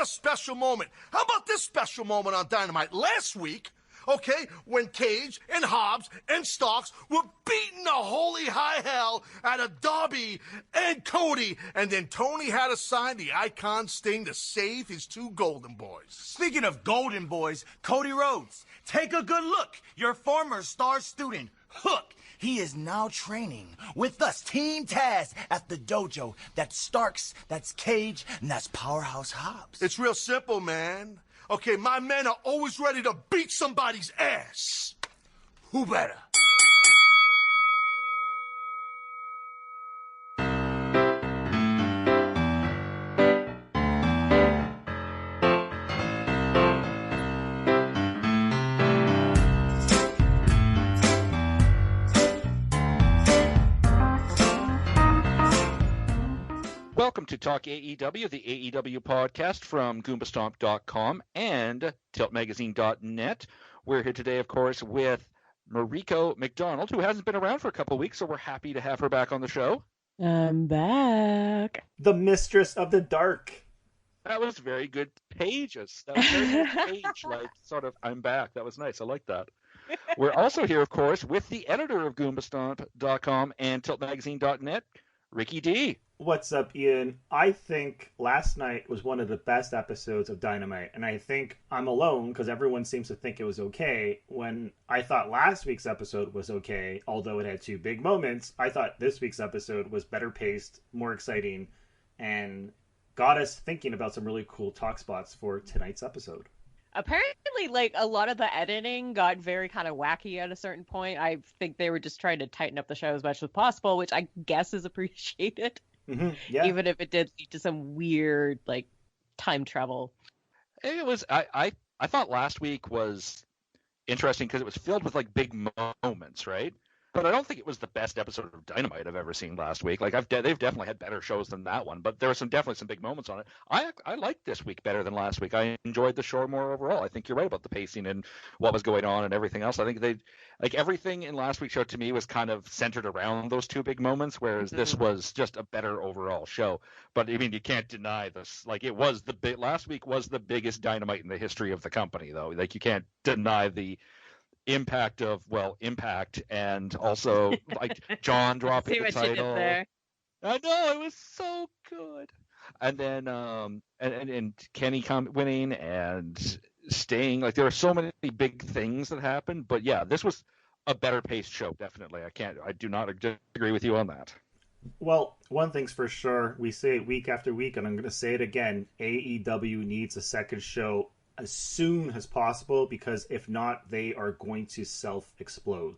a special moment. How about this special moment on Dynamite? Last week, okay, when Cage and Hobbs and Starks were beating the holy high hell out of Darby and Cody, and then Tony had to sign the Icon Sting to save his two Golden Boys. Speaking of Golden Boys, Cody Rhodes, take a good look. Your former star student, Hook. He is now training with us, Team Taz, at the dojo. That's Starks, that's Cage, and that's Powerhouse Hobbs. It's real simple, man. Okay, my men are always ready to beat somebody's ass. Who better? Welcome to Talk AEW, the AEW podcast from GoombaStomp.com and TiltMagazine.net. We're here today, of course, with Mariko McDonald, who hasn't been around for a couple of weeks, so we're happy to have her back on the show. I'm back. The Mistress of the Dark. That was very good pages. That was very good page, like sort of, I'm back. That was nice. I like that. We're also here, of course, with the editor of GoombaStomp.com and TiltMagazine.net, Ricky D. What's up, Ian? I think last night was one of the best episodes of Dynamite, and I think I'm alone because everyone seems to think it was okay. When I thought last week's episode was okay, although it had two big moments, I thought this week's episode was better paced, more exciting, and got us thinking about some really cool talk spots for tonight's episode. Apparently, like, a lot of the editing got very kind of wacky at a certain point. I think they were just trying to tighten up the show as much as possible, which I guess is appreciated. Mm-hmm. Yeah. Even if it did lead to some weird, like, time travel. It was. I thought last week was interesting because it was filled with like big moments, right? But I don't think it was the best episode of Dynamite I've ever seen last week. Like they've definitely had better shows than that one, but there were definitely some big moments on it. I liked this week better than last week. I enjoyed the show more overall. I think you're right about the pacing and what was going on and everything else. I think everything in last week's show to me was kind of centered around those two big moments, whereas this was just a better overall show. But I mean, you can't deny this. Like last week was the biggest Dynamite in the history of the company, though. Like you can't deny the impact and also like John dropping the title. I know, it was so good. And then and Kenny winning and staying. Like there were so many big things that happened, but yeah, this was a better paced show, definitely. I do not agree with you on that. Well, one thing's for sure, we say it week after week, and I'm going to say it again, AEW needs a second show as soon as possible, because if not, they are going to self-explode.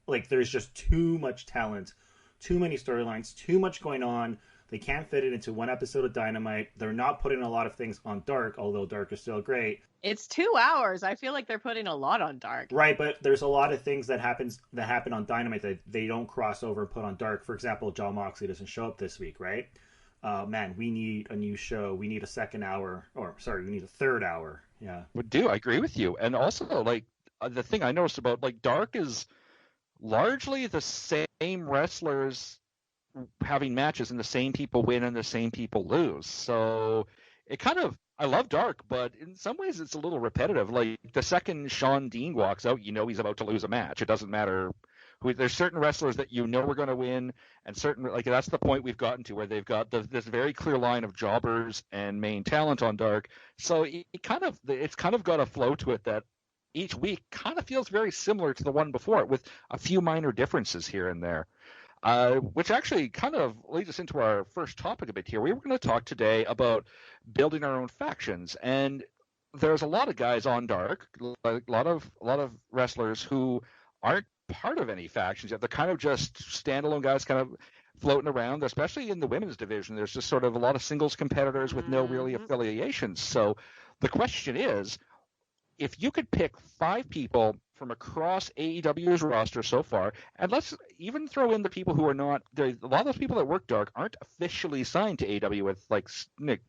Like, there's just too much talent, too many storylines, too much going on. They can't fit it into one episode of Dynamite. They're not putting a lot of things on Dark, although Dark is still great. It's 2 hours. I feel like they're putting a lot on Dark. Right, but there's a lot of things that happen on Dynamite that they don't cross over and put on Dark. For example, Jon Moxley doesn't show up this week, right? Man, we need a new show. We need a second hour. We need a third hour. Yeah. I agree with you. And also, like, the thing I noticed about, like, Dark is largely the same wrestlers having matches, and the same people win and the same people lose. So it kind of, I love Dark, but in some ways it's a little repetitive. Like, the second Sean Dean walks out, you know he's about to lose a match. It doesn't matter. There's certain wrestlers that you know are going to win, and certain, like, that's the point we've gotten to where they've got this very clear line of jobbers and main talent on Dark. So it's kind of got a flow to it that each week kind of feels very similar to the one before, with a few minor differences here and there. Which actually kind of leads us into our first topic a bit here. We were going to talk today about building our own factions, and there's a lot of guys on Dark, a lot of wrestlers who aren't part of any factions yet. They're kind of just standalone guys kind of floating around, especially in the women's division. There's just sort of a lot of singles competitors with no really affiliations. So the question is, if you could pick 5 people from across AEW's roster so far, and let's even throw in the people who are not, a lot of those people that work Dark aren't officially signed to AEW with like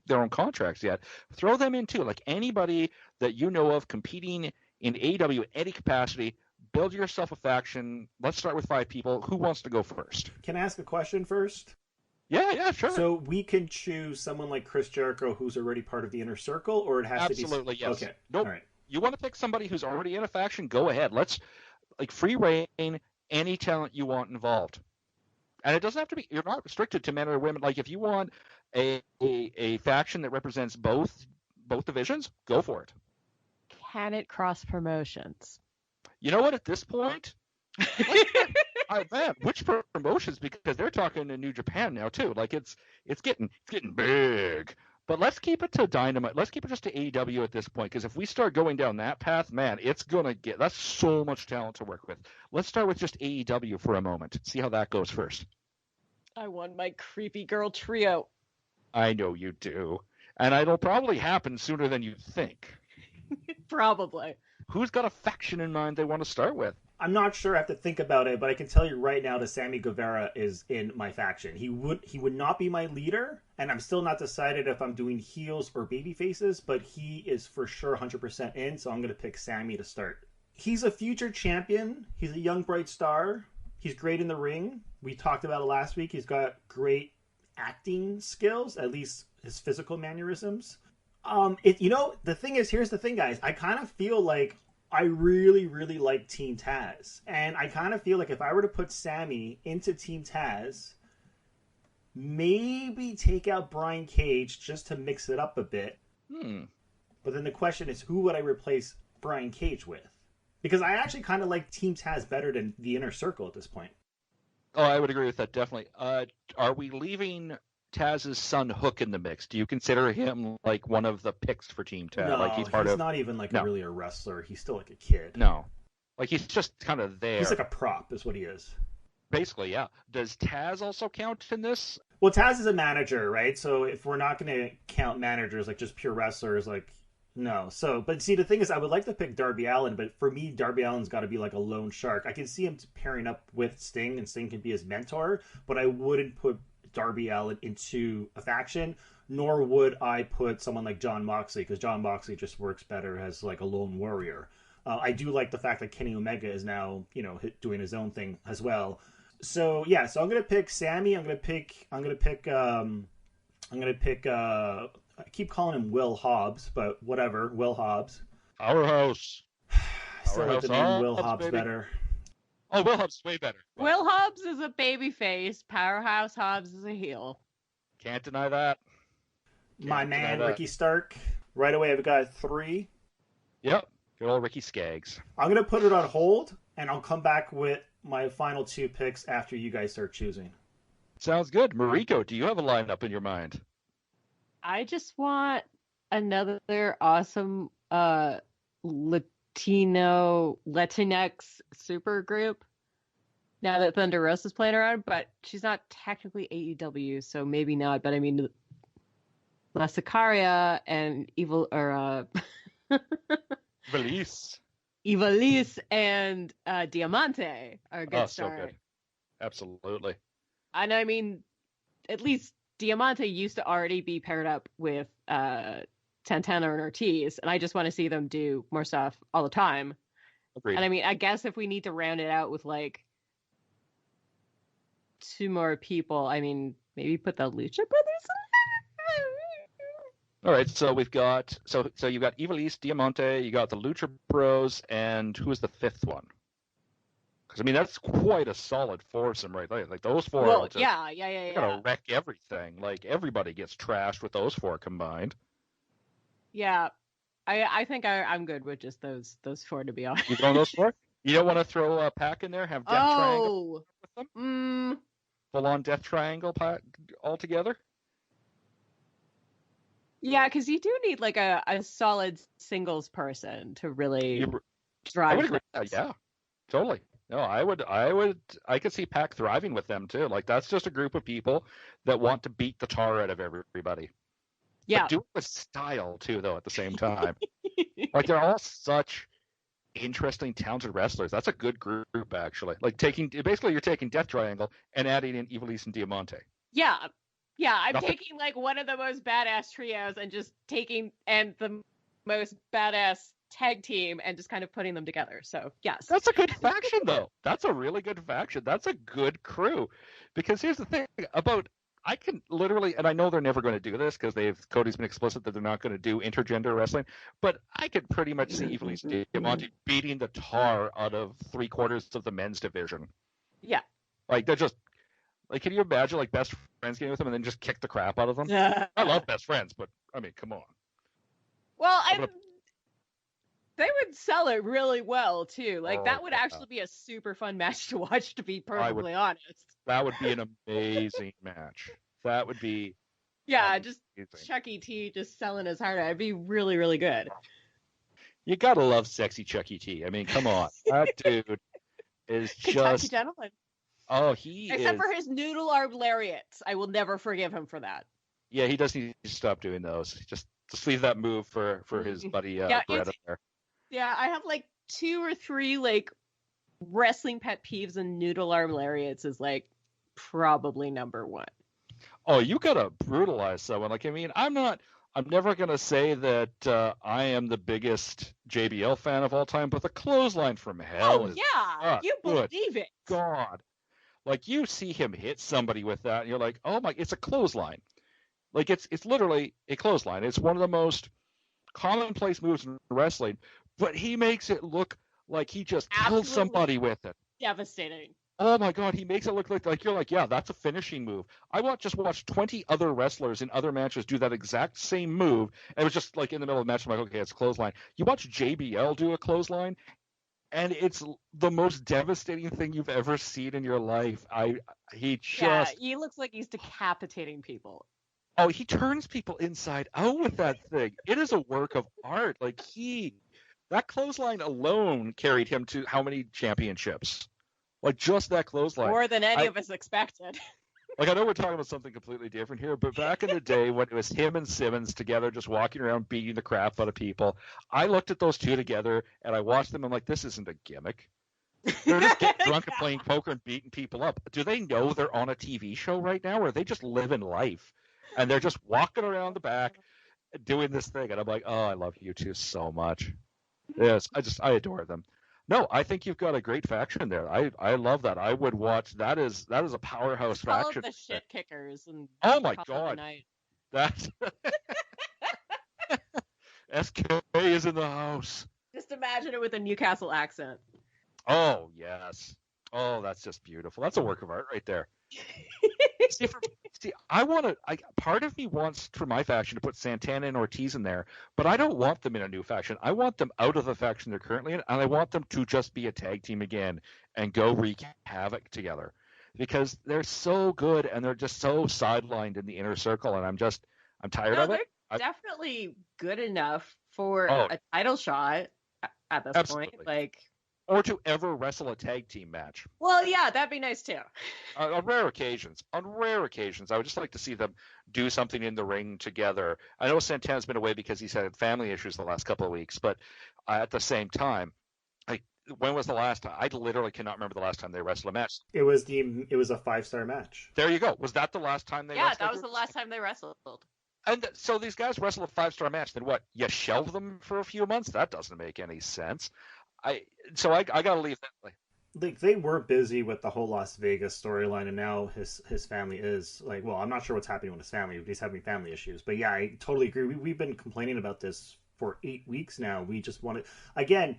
their own contracts yet. Throw them in too, like anybody that you know of competing in AEW in any capacity. Build yourself a faction. Let's start with 5 people. Who wants to go first? Can I ask a question first? Yeah, sure. So we can choose someone like Chris Jericho who's already part of the Inner Circle, or it has to be... Absolutely, yes. Okay, Nope. all right. You want to pick somebody who's already in a faction? Go ahead. Let's, like, free reign, any talent you want involved. And it doesn't have to be, you're not restricted to men or women. Like, if you want a faction that represents both divisions, go for it. Can it cross promotions? You know what, at this point, man, which promotions? Because they're talking to New Japan now too. Like it's getting big. But let's keep it to Dynamite. Let's keep it just to AEW at this point. Because if we start going down that path, man, that's so much talent to work with. Let's start with just AEW for a moment. See how that goes first. I want my creepy girl trio. I know you do, and it'll probably happen sooner than you think. Probably. Who's got a faction in mind they want to start with? I'm not sure. I have to think about it, but I can tell you right now that Sammy Guevara is in my faction. He would not be my leader, and I'm still not decided if I'm doing heels or baby faces, but he is for sure 100% in, so I'm going to pick Sammy to start. He's a future champion. He's a young, bright star. He's great in the ring. We talked about it last week. He's got great acting skills, at least his physical mannerisms. The thing is, here's the thing, guys. I kind of feel like I really, really like Team Taz. And I kind of feel like if I were to put Sammy into Team Taz, maybe take out Brian Cage just to mix it up a bit. But then the question is, who would I replace Brian Cage with? Because I actually kind of like Team Taz better than the Inner Circle at this point. Oh, I would agree with that, definitely. Are we leaving Taz's son Hook in the mix? Do you consider him like one of the picks for Team Taz? No, like he's not even like really a wrestler. He's still like a kid. No. Like he's just kind of there. He's like a prop is what he is. Basically, yeah. Does Taz also count in this? Well, Taz is a manager, right? So if we're not going to count managers like just pure wrestlers, like no. So, but see, the thing is, I would like to pick Darby Allin, but for me, Darby Allin's got to be like a lone shark. I can see him pairing up with Sting, and Sting can be his mentor, but I wouldn't put Darby Allin into a faction, nor would I put someone like John Moxley, because John Moxley just works better as like a lone warrior. I do like the fact that Kenny Omega is now, doing his own thing as well. So yeah, so I'm gonna pick Sammy. I'm gonna pick. I keep calling him Will Hobbs, but whatever. Will Hobbs. Powerhouse. I still like the name Will Hobbs baby. better. Oh, Will Hobbs is way better. Will Hobbs is a babyface. Powerhouse Hobbs is a heel. Can't deny that. My man, Ricky Stark. Right away, I've got 3. Yep. Good old Ricky Skaggs. I'm going to put it on hold, and I'll come back with my final 2 picks after you guys start choosing. Sounds good. Mariko, do you have a lineup in your mind? I just want another awesome Latinx super group. Now that Thunder Rosa's playing around, but she's not technically AEW, so maybe not. But I mean, La Sicaria and Ivelisse and Diamante are a good start. So good. Absolutely. And I mean, at least Diamante used to already be paired up with Santana and Ortiz, and I just want to see them do more stuff all the time. Agreed. And I mean, I guess if we need to round it out with like 2 more people, I mean, maybe put the Lucha Brothers in. All right, so we've got so you've got Ivelisse, Diamante, you got the Lucha Bros, and who is the 5th one? Because I mean that's quite a solid foursome right there. Like those 4. Well, are just, yeah. They're gonna wreck everything. Like everybody gets trashed with those 4 combined. Yeah, I think I'm good with just those 4 to be honest. You going those 4? You don't want to throw a pack in there? Have Death Triangle with them? Full on Death Triangle pack all together? Yeah, because you do need like a solid singles person to really drive. I would agree. Yeah, totally. No, I could see Pac thriving with them too. Like that's just a group of people that want to beat the tar out of everybody. Yeah. But do it with style too, though. At the same time, like they're all such interesting, talented wrestlers. That's a good group, actually. Like you're taking Death Triangle and adding in Ivelisse and Diamante. Yeah. Yeah, I'm taking like one of the most badass trios and just taking the most badass tag team and just kind of putting them together. So, yes. That's a good faction, though. That's a really good faction. That's a good crew. Because here's the thing about I can literally, and I know they're never going to do this because Cody's been explicit that they're not going to do intergender wrestling, but I could pretty much see easily Diamante beating the tar out of 3/4 of the men's division. Yeah. Like, they're just, like, can you imagine, like, best friends getting with them and then just kick the crap out of them? I love best friends, but, I mean, come on. Well, they would sell it really well, too. Like, that would actually be a super fun match to watch, to be perfectly honest. That would be an amazing match. That would be... Yeah, just Chucky T just selling his heart out. It'd be really, really good. You gotta love sexy Chucky T. I mean, come on. That dude is Kentucky gentleman. Oh, he Except for his noodle arm lariats. I will never forgive him for that. Yeah, he does need to stop doing those. Just leave that move for his buddy Brit up there. Yeah, I have like 2 or 3 like wrestling pet peeves, and noodle arm lariats is like probably number 1. Oh, you gotta brutalize someone. Like, I mean, I'm never gonna say that I am the biggest JBL fan of all time, but the clothesline from hell is you believe it. God. Like, you see him hit somebody with that, and you're like, oh my, it's a clothesline. Like, it's literally a clothesline. It's one of the most commonplace moves in wrestling, but he makes it look like he just killed somebody with it. Devastating. Oh my God, he makes it look like you're like, yeah, that's a finishing move. I just watched 20 other wrestlers in other matches do that exact same move, and it was just like in the middle of the match, I'm like, okay, it's a clothesline. You watch JBL do a clothesline, and it's the most devastating thing you've ever seen in your life. He looks like he's decapitating people. Oh, he turns people inside out with that thing. It is a work of art. Like, that clothesline alone carried him to how many championships? Like, just that clothesline. More than any of us expected. Like, I know we're talking about something completely different here, but back in the day when it was him and Simmons together just walking around beating the crap out of people, I looked at those two together and I watched them and I'm like, this isn't a gimmick. They're just getting drunk and playing poker and beating people up. Do they know they're on a TV show right now, or are they just living life? And they're just walking around the back doing this thing. And I'm like, oh, I love you two so much. Yes, I adore them. No, I think you've got a great faction there. I love that. I would watch. That is a powerhouse faction. All of the shit kickers. And oh my God. That's SK is in the house. Just imagine it with a Newcastle accent. Oh, yes. Oh, that's just beautiful. That's a work of art right there. Part of me wants for my faction to put Santana and Ortiz in there, but I don't want them in a new faction. I want them out of the faction they're currently in, and I want them to just be a tag team again and go wreak havoc together, because they're so good and they're just so sidelined in the inner circle, and I'm tired of it. They're definitely good enough for a title shot at this point. Like, or to ever wrestle a tag team match. Well, yeah, that'd be nice too. On rare occasions, I would just like to see them do something in the ring together. I know Santana's been away because he's had family issues the last couple of weeks, but at the same time, when was the last time? I literally cannot remember the last time they wrestled a match. It was a 5-star match. There you go. Was that the last time they wrestled? Yeah, that was the last time they wrestled. And so these guys wrestle a 5-star match, then what? You shelve them for a few months? That doesn't make any sense. I gotta leave that. Like, they were busy with the whole Las Vegas storyline, and now his family is like, well, I'm not sure what's happening with his family, but he's having family issues. But yeah, I totally agree. We've been complaining about this for 8 weeks now. We just want to, again,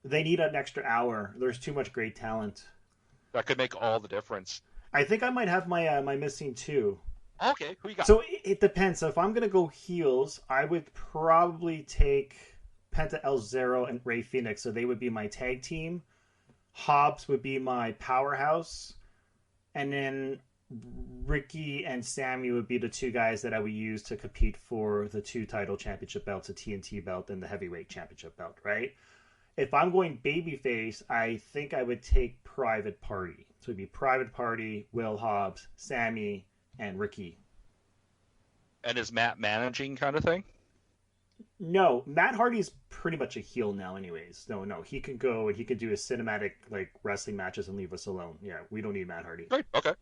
they need an extra hour. There's too much great talent. That could make all the difference. I think I might have my missing 2. Okay, who you got? So it depends. So if I'm gonna go heels, I would probably take Penta El Zero and Rey Fenix, so they would be my tag team. Hobbs would be my powerhouse, and then Ricky and Sammy would be the 2 guys that I would use to compete for the 2 title championship belts, the TNT belt and the heavyweight championship belt, right? If I'm going babyface, I think I would take Private Party. So it'd be Private Party, Will Hobbs, Sammy, and Ricky. And is Matt managing kind of thing? No, Matt Hardy's pretty much a heel now anyways. No, he can go and he can do his cinematic like wrestling matches and leave us alone. Yeah, we don't need Matt Hardy. Great. Okay.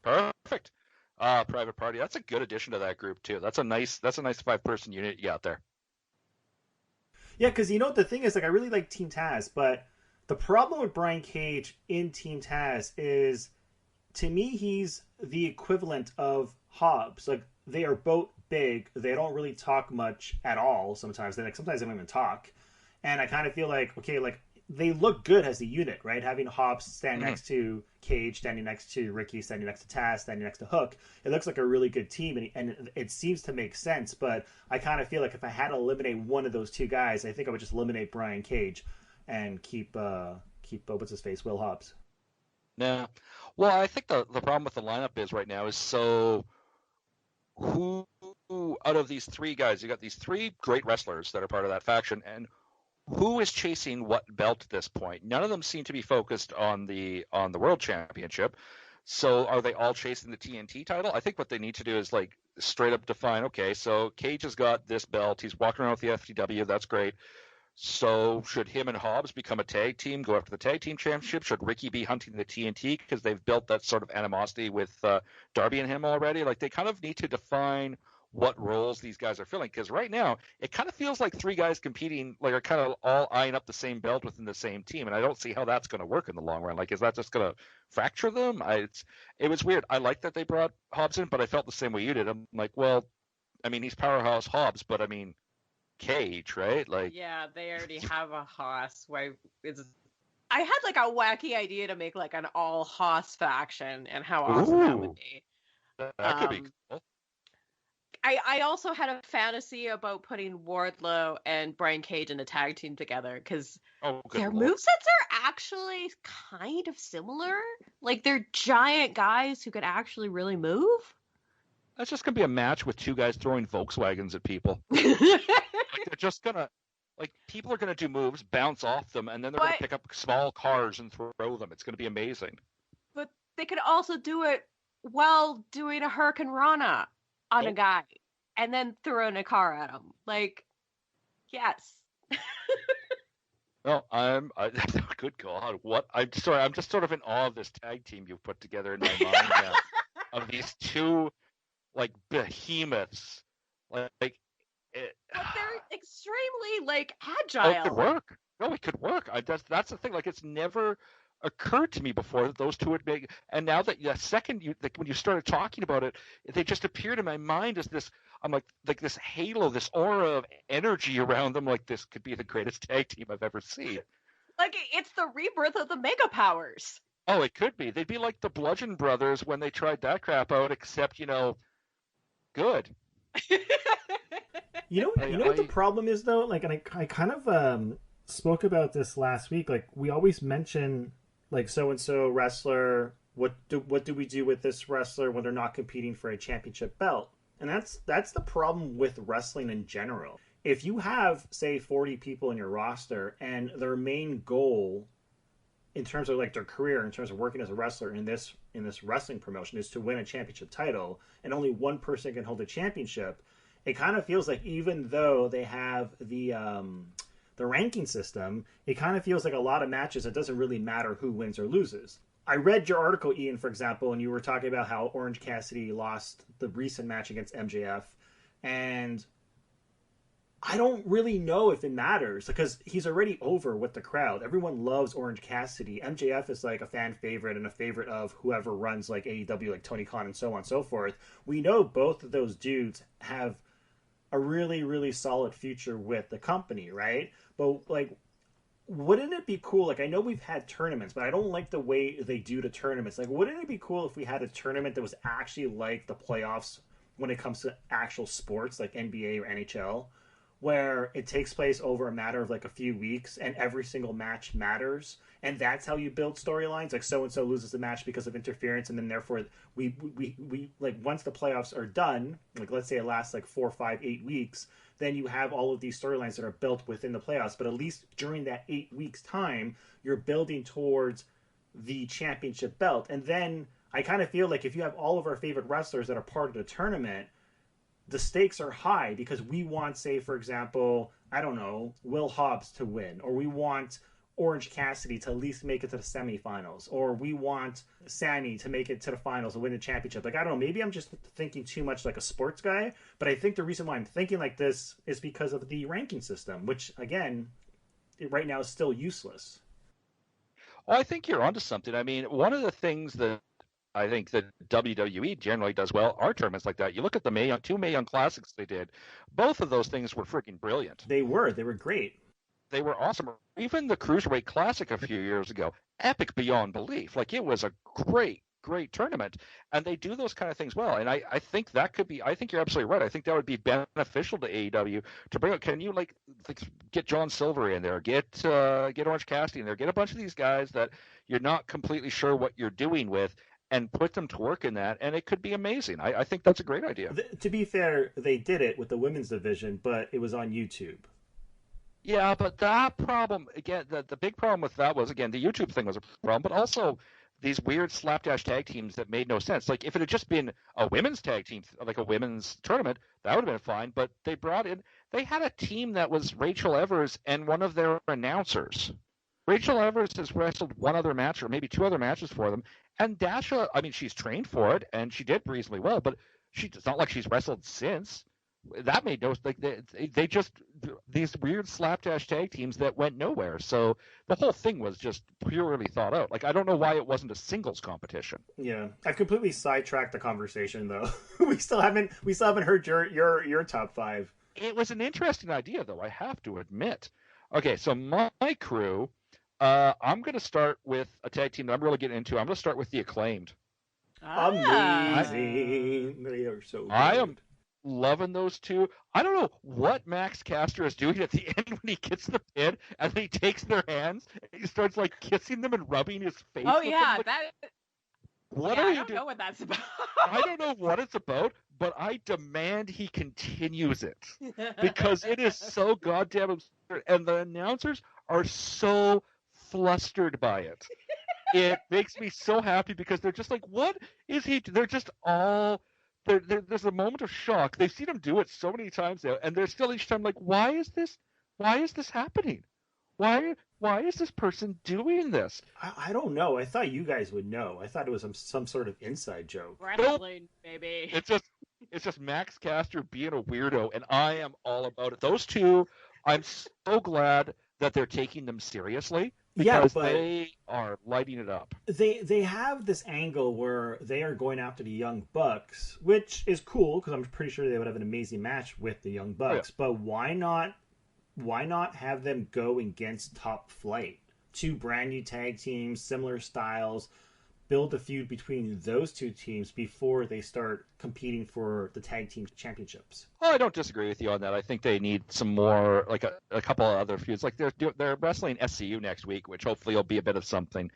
Perfect. Private Party. That's a good addition to that group too. That's a nice 5-person unit you got there. Yeah, because the thing is, like, I really like Team Taz, but the problem with Brian Cage in Team Taz is, to me, he's the equivalent of Hobbs. Like, they are both big. They don't really talk much at all sometimes. Sometimes they don't even talk. And I kind of feel like, okay, like, they look good as a unit, right? Having Hobbs stand next to Cage, standing next to Ricky, standing next to Taz, standing next to Hook. It looks like a really good team, and it seems to make sense. But I kind of feel like if I had to eliminate one of those two guys, I think I would just eliminate Brian Cage and keep what's his face, Will Hobbs. Yeah. Well, I think the problem with the lineup is right now is so who out of these three guys, you got these three great wrestlers that are part of that faction, and who is chasing what belt at this point? None of them seem to be focused on the World Championship. So are they all chasing the TNT title? I think what they need to do is like straight up define, okay, so Cage has got this belt. He's walking around with the FTW. That's great. So should him and Hobbs become a tag team, go after the tag team championship? Should Ricky be hunting the TNT because they've built that sort of animosity with Darby and him already? Like, they kind of need to define what roles these guys are filling, because right now it kind of feels like three guys competing, like, are kind of all eyeing up the same belt within the same team, and I don't see how that's going to work in the long run. Like, is that just going to fracture them? It was weird. I like that they brought Hobbs in, but I felt the same way you did. I'm like, well, I mean, he's powerhouse Hobbs, but I mean, Cage, right? Like, yeah, they already have a Haas. I had like a wacky idea to make like an all Haas faction, and how awesome that would be. That could be cool. I also had a fantasy about putting Wardlow and Brian Cage in a tag team together, because their movesets are actually kind of similar. Like, they're giant guys who could actually really move. That's just going to be a match with two guys throwing Volkswagens at people. Like, they're just going to, like, people are going to do moves, bounce off them, and then they're going to pick up small cars and throw them. It's going to be amazing. But they could also do it while doing a Hurricane Rana on a guy, and then throwing a car at him. Like, yes. Well, good God, what? I'm sorry, I'm just sort of in awe of this tag team you've put together in my mind now, of these two, like, behemoths, like. But they're extremely, like, agile. Oh, it could work. No, it could work. That's the thing. Like, it's never occurred to me before that those two would make. And now that the second when you started talking about it, they just appeared in my mind as this. I'm like this halo, this aura of energy around them. Like, this could be the greatest tag team I've ever seen. Like, it's the rebirth of the Mega Powers. Oh, it could be. They'd be like the Bludgeon Brothers when they tried that crap out, except, good. You know what the problem is, though? Like, and I kind of spoke about this last week. Like, we always mention, like, so-and-so wrestler, what do we do with this wrestler when they're not competing for a championship belt? And that's the problem with wrestling in general. If you have, say, 40 people in your roster, and their main goal in terms of, like, their career, in terms of working as a wrestler in this wrestling promotion, is to win a championship title, and only one person can hold a championship, it kind of feels like, even though they have the ranking system, it kind of feels like a lot of matches, it doesn't really matter who wins or loses. I read your article, Ian, for example, and you were talking about how Orange Cassidy lost the recent match against MJF, and I don't really know if it matters, because he's already over with the crowd. Everyone loves Orange Cassidy. MJF is like a fan favorite and a favorite of whoever runs like AEW, like Tony Khan and so on and so forth. We know both of those dudes have a really, really solid future with the company, right? But, like, wouldn't it be cool? Like, I know we've had tournaments, but I don't like the way they do the tournaments. Like, wouldn't it be cool if we had a tournament that was actually like the playoffs when it comes to actual sports, like NBA or NHL, where it takes place over a matter of like a few weeks and every single match matters, and that's how you build storylines? Like, so and so loses the match because of interference, and then therefore we like, once the playoffs are done, like, let's say it lasts like 4, 5, 8 weeks, then you have all of these storylines that are built within the playoffs. But at least during that 8 weeks time, you're building towards the championship belt. And then I kind of feel like if you have all of our favorite wrestlers that are part of the tournament, the stakes are high, because we want, say, for example, I don't know, Will Hobbs to win, or we want Orange Cassidy to at least make it to the semifinals, or we want Sammy to make it to the finals and win the championship. Like, I don't know, maybe I'm just thinking too much like a sports guy, but I think the reason why I'm thinking like this is because of the ranking system, which, again, right now is still useless. Well, I think you're onto something. I mean, one of the things that I think that WWE generally does well. Our tournaments like that. You look at the two Mae Young Classics they did. Both of those things were freaking brilliant. They were great. They were awesome. Even the Cruiserweight Classic a few years ago, epic beyond belief. Like, it was a great tournament, and they do those kind of things well. And I think that could be. I think you're absolutely right. I think that would be beneficial to AEW to bring up. Can you like get John Silver in there, get Orange Cassidy in there, get a bunch of these guys that you're not completely sure what you're doing with, and put them to work in that, and it could be amazing. I think that's a great idea. To be fair, they did it with the women's division, but it was on YouTube. Yeah, but that problem, again, the big problem with that was, again, the YouTube thing was a problem, but also these weird slapdash tag teams that made no sense. Like, if it had just been a women's tag team, like a women's tournament, that would have been fine, but they had a team that was Rachel Evers and one of their announcers. Rachel Evers has wrestled one other match or maybe two other matches for them, and Dasha, I mean, she's trained for it, and she did reasonably well, but it's not like she's wrestled since. That made no, like, they just, these weird slapdash tag teams that went nowhere. So the whole thing was just purely thought out. Like, I don't know why it wasn't a singles competition. Yeah, I've completely sidetracked the conversation though. we still haven't heard your top five. It was an interesting idea though, I have to admit. Okay, so my crew, I'm going to start with a tag team that I'm really getting into. I'm going to start with the Acclaimed. Amazing. They are so good. I am loving those two. I don't know what Max Caster is doing at the end when he gets the pin and then he takes their hands and he starts like kissing them and rubbing his face. Oh with yeah, them. What yeah, are I you don't doing? know what that's about. I don't know what it's about, but I demand he continues it because it is so goddamn absurd, and the announcers are so flustered by it. It makes me so happy because they're just like, what is he? They're just all. There's a moment of shock. They've seen him do it so many times now, and they're still each time like, why is this happening? Why is this person doing this? I don't know. I thought you guys would know. I thought it was some sort of inside joke. Wrestling, baby. It's just Max Caster being a weirdo, and I am all about it. Those two, I'm so glad that they're taking them seriously. Because they are lighting it up. They have this angle where they are going after the Young Bucks, which is cool because I'm pretty sure they would have an amazing match with the Young Bucks. Yeah. But why not have them go against Top Flight? Two brand new tag teams, similar styles. Build a feud between those two teams before they start competing for the tag team championships. Well, I don't disagree with you on that. I think they need some more, like a couple of other feuds. Like they're wrestling SCU next week, which hopefully will be a bit of something.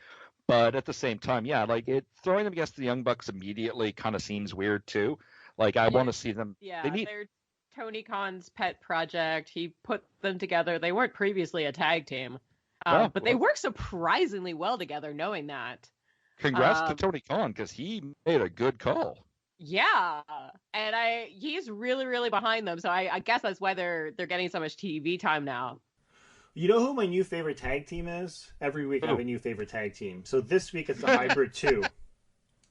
But at the same time, yeah, like throwing them against the Young Bucks immediately kind of seems weird too. Like I want to see them. Yeah, they're Tony Khan's pet project. He put them together. They weren't previously a tag team, but they work surprisingly well together. Knowing that. Congrats to Tony Khan because he made a good call. Yeah, and he's really, really behind them. So I guess that's why they're getting so much TV time now. You know who my new favorite tag team is? Every week I have a new favorite tag team. So this week it's the Hybrid 2.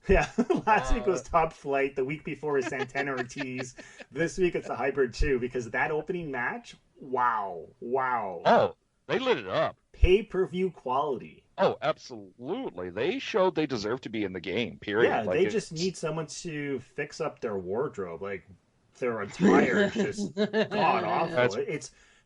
Yeah, last week was Top Flight. The week before was Santana Ortiz. This week it's the Hybrid 2 because that opening match, wow. Oh, they lit it up. Pay-per-view quality. Oh, absolutely. They showed they deserve to be in the game, period. Yeah, like, they just need someone to fix up their wardrobe. Like, their attire is just god-awful.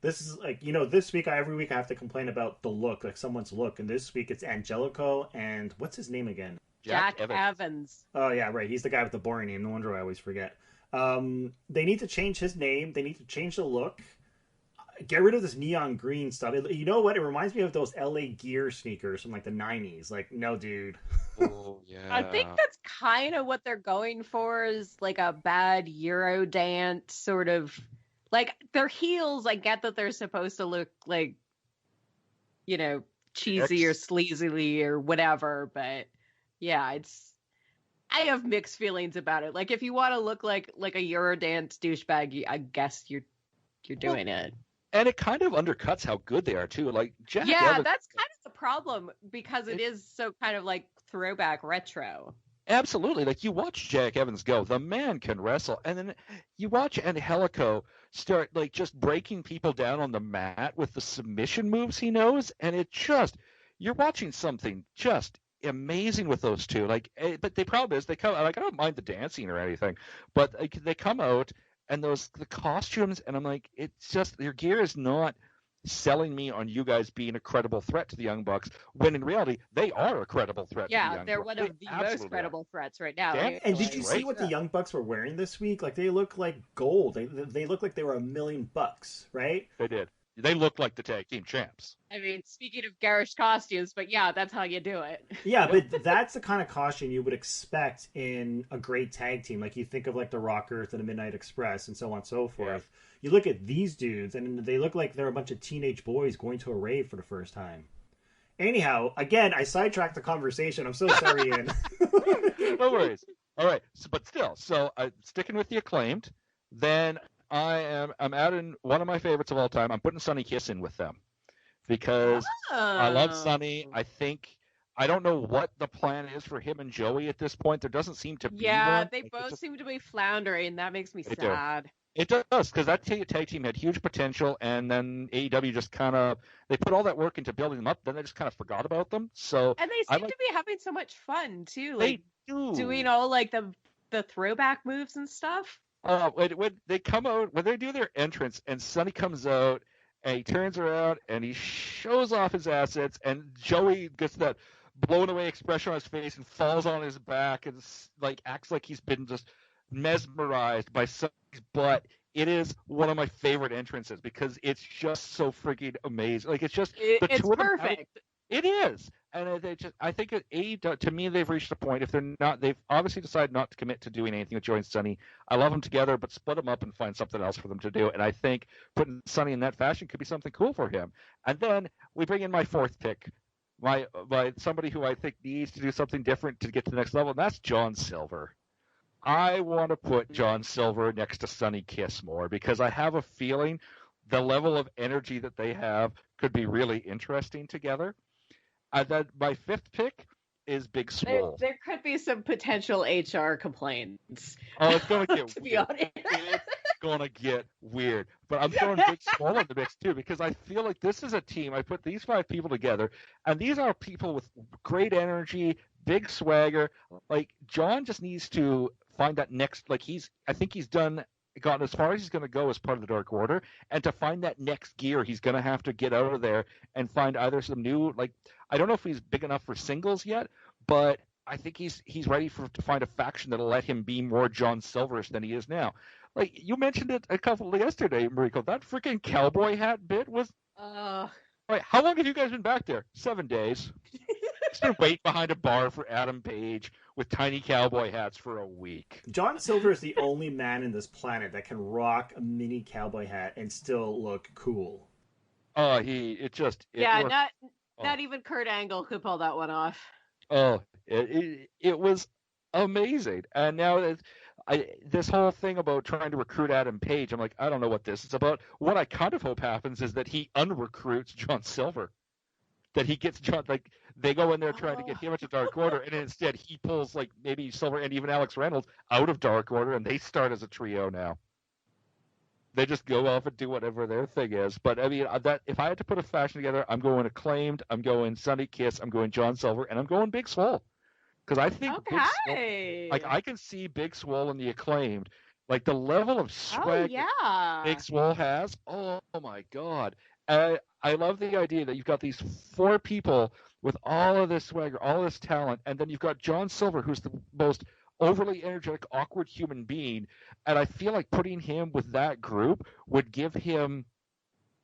This is like, this week, every week I have to complain about the look, like someone's look. And this week it's Angelico and, what's his name again? Jack Evans. Oh, yeah, right. He's the guy with the boring name. No wonder I always forget. They need to change his name. They need to change the look. Get rid of this neon green stuff. You know what? It reminds me of those LA Gear sneakers from like the 90s. Like, no, dude. Oh, yeah. I think that's kind of what they're going for is like a bad Eurodance sort of. Like, their heels, I get that they're supposed to look like, cheesy or sleazily or whatever. But, yeah, I have mixed feelings about it. Like, if you want to look like a Eurodance douchebag, I guess you're doing it. And it kind of undercuts how good they are, too. Like, Jack Evans, that's kind of the problem, because it is so kind of like throwback retro. Absolutely. Like, you watch Jack Evans go, the man can wrestle. And then you watch Angelico start, like, just breaking people down on the mat with the submission moves he knows. And it just, you're watching something just amazing with those two. But the problem is they come like I don't mind the dancing or anything, but they come out and the costumes, and I'm like, it's just your gear is not selling me on you guys being a credible threat to the Young Bucks, when in reality they are a credible threat to the Young Bucks. Yeah, they're one of the most credible threats right now. And did you see what the Young Bucks were wearing this week? Like, they look like gold. They look like they were $1,000,000, right? They did. They look like the tag team champs. I mean, speaking of garish costumes, but yeah, that's how you do it. Yeah, but that's the kind of costume you would expect in a great tag team. Like, you think of like the Rockers and the Midnight Express and so on and so forth. Yeah. You look at these dudes, and they look like they're a bunch of teenage boys going to a rave for the first time. Anyhow, again, I sidetracked the conversation. I'm so sorry, Ian. No worries. All right, but still, sticking with the Acclaimed, then I'm adding one of my favorites of all time. I'm putting Sonny Kiss in with them because I love Sonny. I don't know what the plan is for him and Joey at this point. There doesn't seem to be one. Yeah, they both seem to be floundering. That makes me sad. It does, because that tag team had huge potential, and then AEW just kind of they put all that work into building them up, then they just kind of forgot about them. So and they seem to be having so much fun too, like doing all like the throwback moves and stuff. When they come out, when they do their entrance, and Sonny comes out, and he turns around and he shows off his assets, and Joey gets that blown away expression on his face and falls on his back and like acts like he's been just mesmerized by Sonny's butt. It is one of my favorite entrances because it's just so freaking amazing. Like it's perfect. It is, and I think to me they've reached a point. If they're not, they've obviously decided not to commit to doing anything with Joey and Sonny. I love them together, but split them up and find something else for them to do. And I think putting Sonny in that fashion could be something cool for him. And then we bring in my fourth pick, my somebody who I think needs to do something different to get to the next level, and that's John Silver. I want to put John Silver next to Sonny Kiss more because I have a feeling the level of energy that they have could be really interesting together. Then my fifth pick is Big Swole. There could be some potential HR complaints. Oh, it's going to get to weird. Be honest. It's going to get weird. But I'm throwing Big Swole in the mix too because I feel like this is a team. I put these 5 people together, and these are people with great energy, big swagger. Like John just needs to find that next. Like I think he's gotten as far as he's going to go as part of the Dark Order, and to find that next gear, he's going to have to get out of there and find either some new. Like I don't know if he's big enough for singles yet, but I think he's ready to find a faction that'll let him be more John Silverish than he is now. Like you mentioned it a couple yesterday, Mariko. That freaking cowboy hat bit was. All right, how long have you guys been back there? 7 days. Just been waiting behind a bar for Adam Page with tiny cowboy hats for a week. John Silver is the only man in this planet that can rock a mini cowboy hat and still look cool. Not even Kurt Angle could pull that one off. Oh, it was amazing. And now this whole thing about trying to recruit Adam Page, I'm like, I don't know what this is about. What I kind of hope happens is that he unrecruits John Silver. That he gets John, like they go in there trying to get him into Dark Order, and instead he pulls like maybe Silver and even Alex Reynolds out of Dark Order, and they start as a trio now. They just go off and do whatever their thing is. But I mean, if I had to put a faction together, I'm going Acclaimed, I'm going Sonny Kiss, I'm going John Silver, and I'm going Big Swole. Because I think Big Swole, like I can see Big Swole and the Acclaimed, like the level of swag Big Swole has. Oh my God. I love the idea that you've got these 4 people with all of this swagger, all this talent, and then you've got John Silver, who's the most overly energetic, awkward human being, and I feel like putting him with that group would give him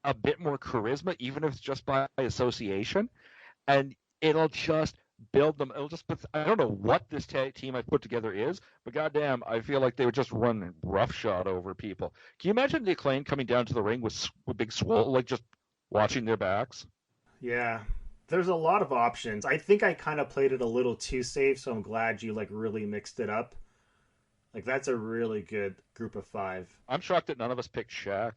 a bit more charisma, even if it's just by association, and it'll just build them. I don't know what this team I put together is, but goddamn, I feel like they would just run roughshod over people. Can you imagine the Acclaim coming down to the ring with Big Swole, like just watching their backs? Yeah, there's a lot of options. I think I kind of played it a little too safe, so I'm glad you like really mixed it up. Like that's a really good group of 5. I'm shocked that none of us picked Shaq.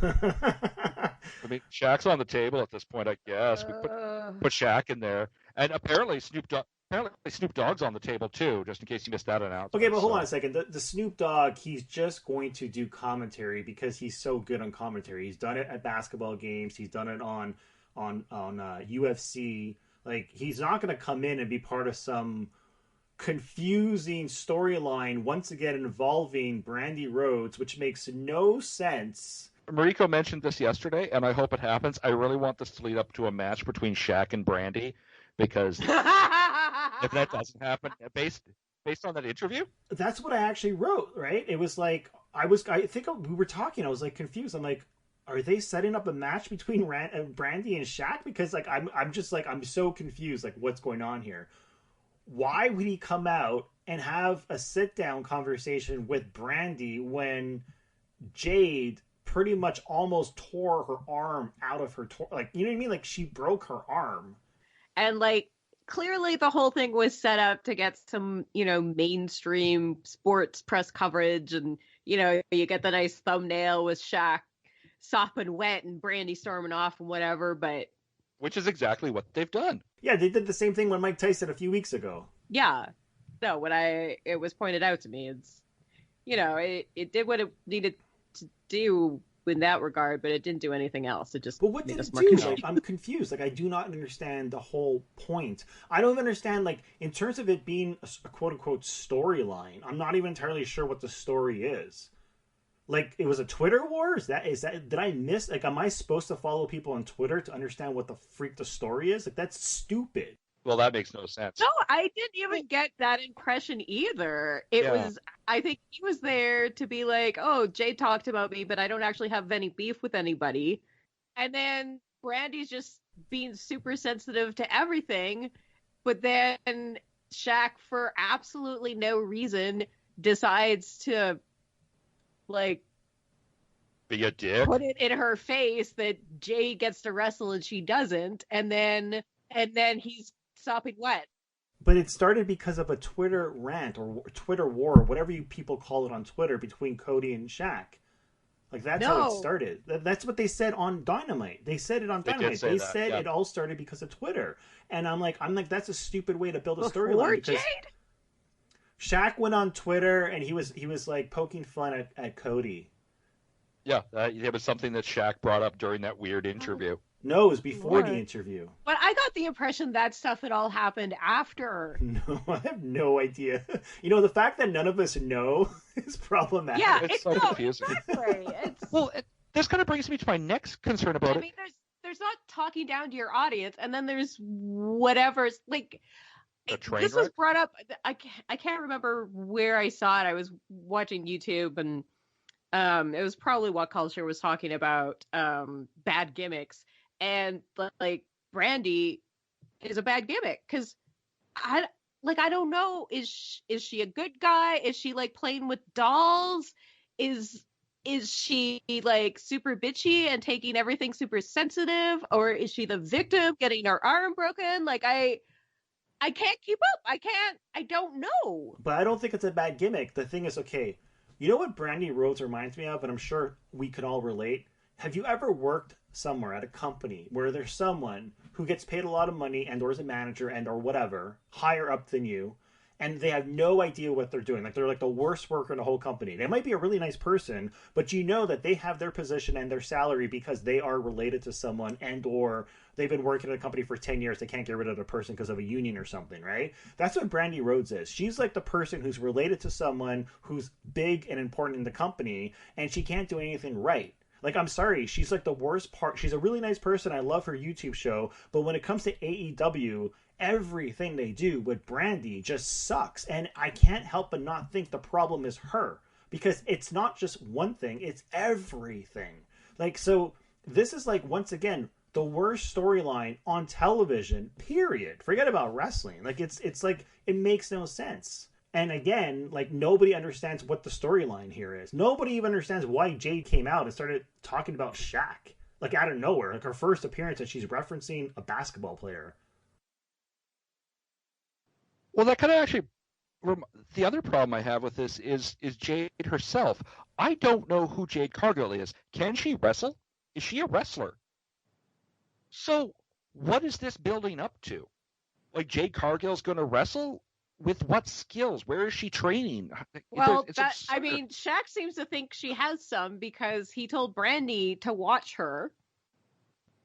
I mean, Shaq's on the table at this point, I guess. We put Shaq in there, and apparently Snoop Dogg's on the table too, just in case you missed that announcement. Okay, but hold on a second. The Snoop Dogg, he's just going to do commentary because he's so good on commentary. He's done it at basketball games. He's done it on UFC. Like, he's not going to come in and be part of some confusing storyline once again involving Brandy Rhodes, which makes no sense. Mariko mentioned this yesterday, and I hope it happens. I really want this to lead up to a match between Shaq and Brandy, because if that doesn't happen, based on that interview, that's what I actually wrote. Right? It was like I think we were talking. I was like confused. I'm like, are they setting up a match between Brandy and Shaq? Because like I'm just like I'm so confused. Like, what's going on here? Why would he come out and have a sit-down conversation with Brandy when Jade pretty much almost tore her arm out of her like, you know what I mean? Like, she broke her arm. And like, clearly the whole thing was set up to get some, mainstream sports press coverage, and you get the nice thumbnail with Shaq sopping wet and Brandy storming off and whatever, but which is exactly what they've done. Yeah, they did the same thing when Mike Tyson a few weeks ago. Yeah. So when it was pointed out to me, it's, it did what it needed to do in that regard, but it didn't do anything else. It just But what did it do? Like, I'm confused. Like, I do not understand the whole point. I don't even understand, like, in terms of it being a quote-unquote storyline, I'm not even entirely sure what the story is. Like, it was a Twitter war? Is that did I miss? Like, am I supposed to follow people on Twitter to understand what the freak the story is? Like, that's stupid. Well, that makes no sense. No, I didn't even get that impression either. I think he was there to be like, oh, Jay talked about me, but I don't actually have any beef with anybody. And then Brandy's just being super sensitive to everything. But then Shaq, for absolutely no reason, decides to, like, be a dick. Put it in her face that Jay gets to wrestle and she doesn't. And then he's sopping wet. But it started because of a Twitter rant or Twitter war, whatever you people call it on Twitter, between Cody and Shaq. Like, that's how it started. That's what they said on Dynamite. They said it on Dynamite. They said it all started because of Twitter. And I'm like, that's a stupid way to build a storyline. Jade? Shaq went on Twitter and he was like poking fun at Cody. Yeah, it was something that Shaq brought up during that weird interview. No, it was before the interview. But I got the impression that stuff had all happened after. No, I have no idea. The fact that none of us know is problematic. Yeah, it's so confusing. Exactly. Well, this kind of brings me to my next concern about it. I mean, there's not talking down to your audience, and then there's whatever's like. This was brought up. I can't remember where I saw it. I was watching YouTube, and it was probably What Culture was talking about bad gimmicks. And like, Brandy is a bad gimmick because I don't know, is she a good guy? Is she like playing with dolls? Is she like super bitchy and taking everything super sensitive, or is she the victim getting her arm broken? Like, I can't keep up. I don't know. But I don't think it's a bad gimmick. The thing is, okay, you know what Brandy Rhodes reminds me of, and I'm sure we could all relate. Have you ever worked somewhere at a company where there's someone who gets paid a lot of money and or is a manager and or whatever, higher up than you, and they have no idea what they're doing? Like, they're like the worst worker in the whole company. They might be a really nice person, but you know that they have their position and their salary because they are related to someone and or they've been working at a company for 10 years. They can't get rid of the person because of a union or something, right? That's what Brandy Rhodes is. She's like the person who's related to someone who's big and important in the company, and she can't do anything right. Like, I'm sorry, she's like the worst part. She's a really nice person. I love her YouTube show. But when it comes to AEW, everything they do with Brandy just sucks. And I can't help but not think the problem is her. Because it's not just one thing, it's everything. Like, so this is like, once again, the worst storyline on television, period. Forget about wrestling. Like, it's like, it makes no sense. And again, like, nobody understands what the storyline here is. Nobody even understands why Jade came out and started talking about Shaq. Like, out of nowhere. Like, her first appearance, and she's referencing a basketball player. Well, that kind of actually... The other problem I have with this is Jade herself. I don't know who Jade Cargill is. Can she wrestle? Is she a wrestler? So, what is this building up to? Like, Jade Cargill's going to wrestle? With what skills? Where is she training? Well, Shaq seems to think she has some because he told Brandy to watch her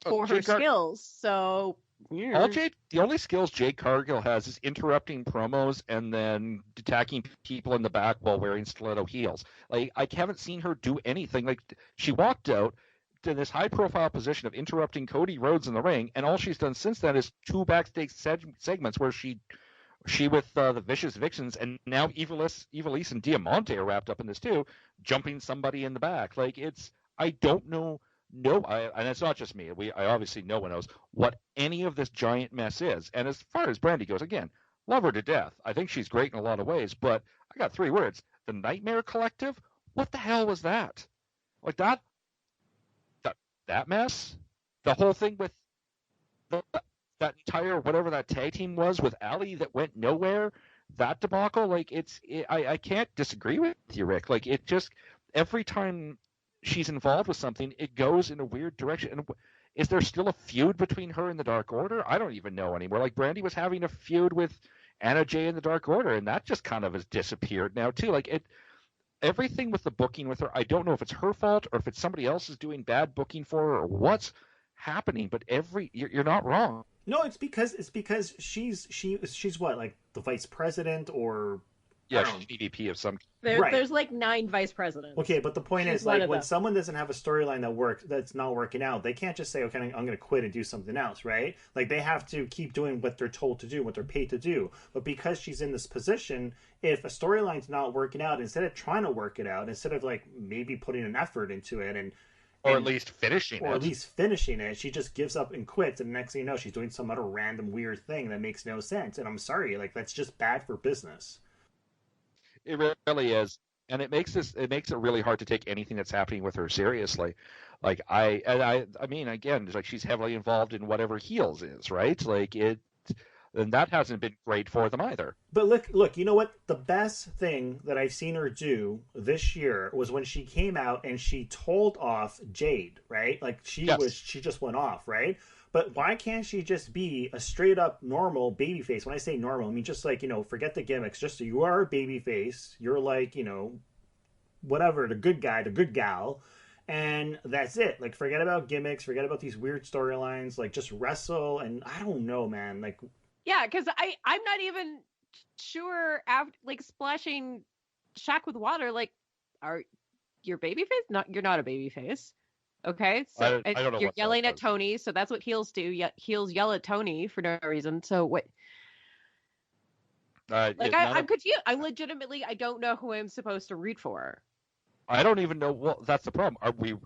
for her skills. So The only skills Jade Cargill has is interrupting promos and then attacking people in the back while wearing stiletto heels. Like, I haven't seen her do anything. Like, she walked out to this high-profile position of interrupting Cody Rhodes in the ring, and all she's done since then is 2 backstage segments where she with the Vicious Vixens, and now Ivelisse and Diamante are wrapped up in this too, jumping somebody in the back. Like, I don't know. No, and it's not just me. I obviously no one knows what any of this giant mess is. And as far as Brandy goes, again, love her to death. I think she's great in a lot of ways. But I got 3 words: the Nightmare Collective. What the hell was that? Like that mess. The whole thing with that entire whatever that tag team was with Ali that went nowhere. That debacle. Like I can't disagree with you, Rick. Like it just every time she's involved with something, it goes in a weird direction. And is there still a feud between her and the Dark Order? I don't even know anymore. Like Brandy was having a feud with Anna Jay and the Dark Order, and that just kind of has disappeared now too. Like everything with the booking with her, I don't know if it's her fault or if it's somebody else is doing bad booking for her or what's happening. But you're not wrong. No, it's because she's what, like the vice president or yeah, she's EVP of some. Right. There's like 9 vice presidents. Okay, but the point is, like, when someone doesn't have a storyline that's not working out, they can't just say, okay, I'm going to quit and do something else, right? Like, they have to keep doing what they're told to do, what they're paid to do. But because she's in this position, if a storyline's not working out, instead of trying to work it out, instead of, like, maybe putting an effort into it or at least finishing it, she just gives up and quits, and next thing you know, she's doing some other random weird thing that makes no sense. And I'm sorry, like, that's just bad for business. It really is, and it makes it really hard to take anything that's happening with her seriously. Like I mean, again, it's like she's heavily involved in whatever heels is, right? Like and that hasn't been great for them either. But look, you know what? The best thing that I've seen her do this year was when she came out and she told off Jade, right? Like she just went off, right? But why can't she just be a straight up normal babyface? When I say normal, I mean just like, forget the gimmicks. Just so you are a babyface. You're like, whatever, the good guy, the good gal. And that's it. Like, forget about gimmicks. Forget about these weird storylines. Like, just wrestle. And I don't know, man. Like, yeah, because I'm not even sure, like, splashing Shaq with water, like, are you're babyface? You're not a babyface. Okay, so I don't know you're yelling at Tony, so that's what heels do. Heels yell at Tony for no reason. So what? I'm confused. I'm legitimately, I don't know who I'm supposed to root for. I don't even know. Well, that's the problem.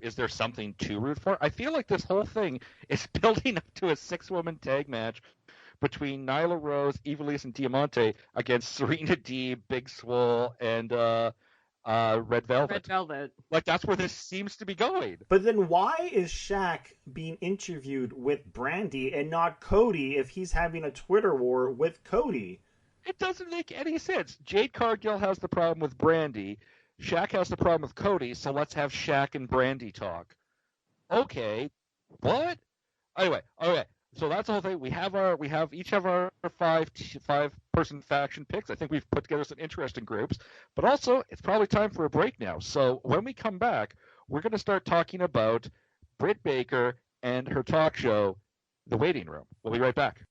Is there something to root for? I feel like this whole thing is building up to a 6-woman tag match between Nyla Rose, Ivelisse, and Diamante against Serena Deeb, Big Swole, and Red Velvet. Red Velvet. Like, that's where this seems to be going. But then why is Shaq being interviewed with Brandy and not Cody if he's having a Twitter war with Cody? It doesn't make any sense. Jade Cargill has the problem with Brandy. Shaq has the problem with Cody, so let's have Shaq and Brandy talk. Okay. What? Anyway, okay. So that's the whole thing. We have each of our five person faction picks. I think we've put together some interesting groups, but also it's probably time for a break now. So when we come back, we're going to start talking about Britt Baker and her talk show, The Waiting Room. We'll be right back.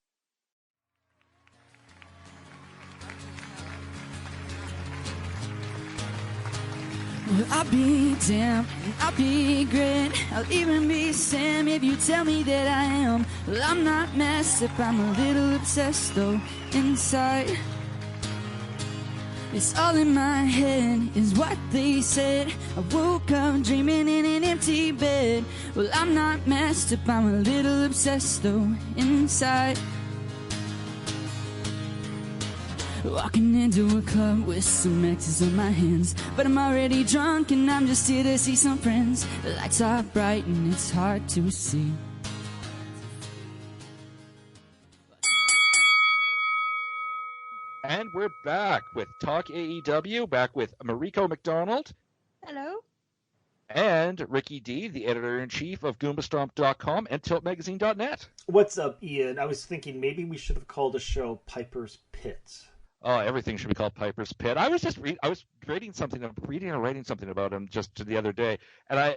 Well, I'll be damn, I'll be great. I'll even be Sam if you tell me that I am. Well, I'm not messed up, I'm a little obsessed though, inside. It's all in my head, is what they said. I woke up dreaming in an empty bed. Well, I'm not messed up, I'm a little obsessed though, inside. Walking into a club with some X's on my hands, but I'm already drunk and I'm just here to see some friends. The lights are bright and it's hard to see. And we're back with Talk AEW, back with Mariko McDonald. Hello. And Ricky D, the editor-in-chief of GoombaStomp.com and TiltMagazine.net. What's up, Ian? I was thinking maybe we should have called the show Piper's Pit. Oh, everything should be called Piper's Pit. I was just reading or writing something about him just the other day, and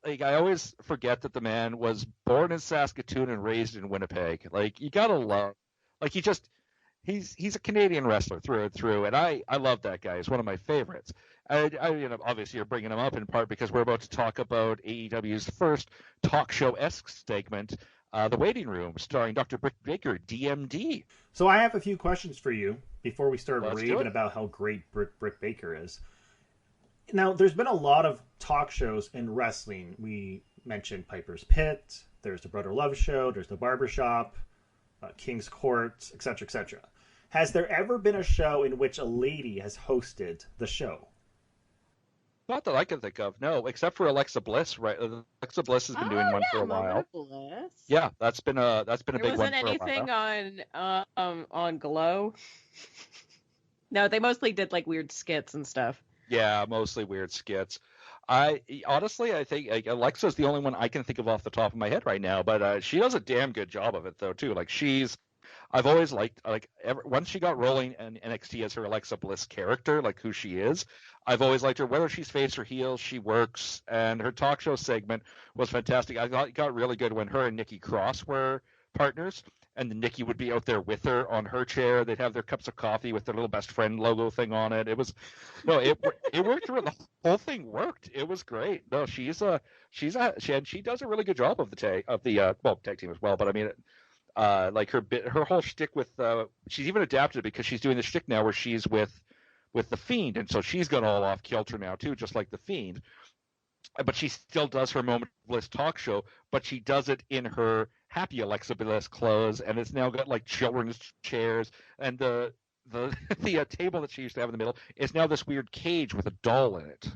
like I always forget that the man was born in Saskatoon and raised in Winnipeg. Like you gotta love, like he's a Canadian wrestler through and through, and I love that guy. He's one of my favorites. Obviously you're bringing him up in part because we're about to talk about AEW's first talk show-esque segment, The Waiting Room, starring Dr. Britt Baker, DMD. So I have a few questions for you before we start Let's raving about how great Britt Baker is. Now, there's been a lot of talk shows in wrestling. We mentioned Piper's Pit, there's the Brother Love Show, there's the Barbershop, King's Court, etc., etc. Has there ever been a show in which a lady has hosted the show? Not that I can think of, no, except for Alexa Bliss. Right, Alexa Bliss has been doing one for a while. Bliss. Yeah, that's been a big one for a while. Wasn't anything on Glow? No, they mostly did like weird skits and stuff. Yeah, mostly weird skits. I think like, Alexa's the only one I can think of off the top of my head right now, but she does a damn good job of it though too. Like I've always liked once she got rolling in NXT as her Alexa Bliss character, like who she is, I've always liked her. Whether she's face or heel, she works, and her talk show segment was fantastic. I thought it got really good when her and Nikki Cross were partners, and then Nikki would be out there with her on her chair. They'd have their cups of coffee with their little best friend logo thing on it. It was it worked. The whole thing worked. It was great. No, she does a really good job of the tag team as well. But I mean, like her whole shtick with she's even adapted it because she's doing the shtick now where she's with the Fiend, and so she's gone all off kilter now too, just like the Fiend. But she still does her Moment of Bliss talk show, but she does it in her happy Alexa Bliss clothes, and it's now got like children's chairs, and the table that she used to have in the middle is now this weird cage with a doll in it.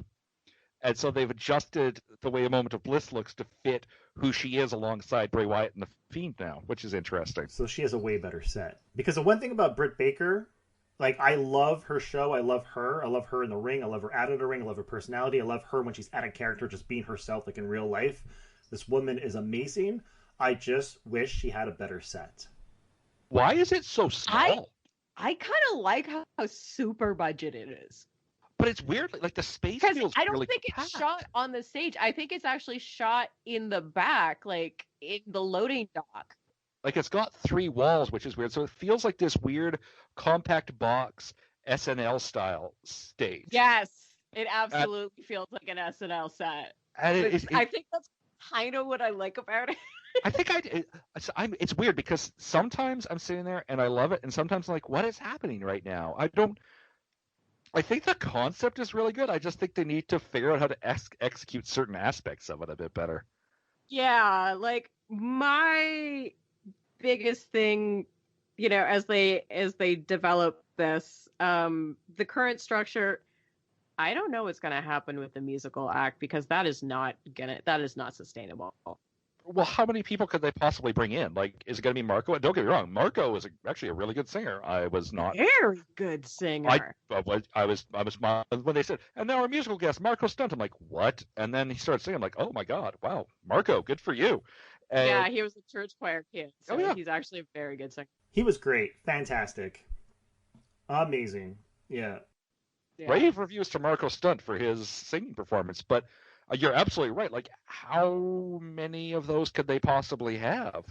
And so they've adjusted the way a Moment of Bliss looks to fit who she is alongside Bray Wyatt and the Fiend now, which is interesting. So she has a way better set. Because the one thing about Britt Baker, like, I love her show. I love her. I love her in the ring. I love her out of the ring. I love her personality. I love her when she's out of character, just being herself, like in real life. This woman is amazing. I just wish she had a better set. Why is it so small? I kind of like how super budget it is. But it's weird, like the space Because feels I don't really think compact. it's shot on the stage. I think it's actually shot in the back, like in the loading dock. Like it's got 3 walls, which is weird. So it feels like this weird compact box SNL style stage. Yes, it absolutely feels like an SNL set. And I think that's kind of what I like about it. I think it's weird because sometimes I'm sitting there and I love it, and sometimes I'm like, what is happening right now? I think the concept is really good. I just think they need to figure out how to execute certain aspects of it a bit better. Yeah, like my biggest thing, as they develop this, the current structure, I don't know what's gonna happen with the musical act because that is not sustainable. Well, how many people could they possibly bring in? Like, is it going to be Marko? And don't get me wrong, Marko is actually a really good singer. I was not very good singer. I was when they said, and now our musical guest Marko Stunt. I'm like, what? And then he started singing. I'm like, oh my god, wow, Marko, good for you. And, yeah, he was a church choir kid, so yeah. He's actually a very good singer. He was great, fantastic, amazing. Yeah. Rave reviews to Marko Stunt for his singing performance, but. You're absolutely right. Like, how many of those could they possibly have?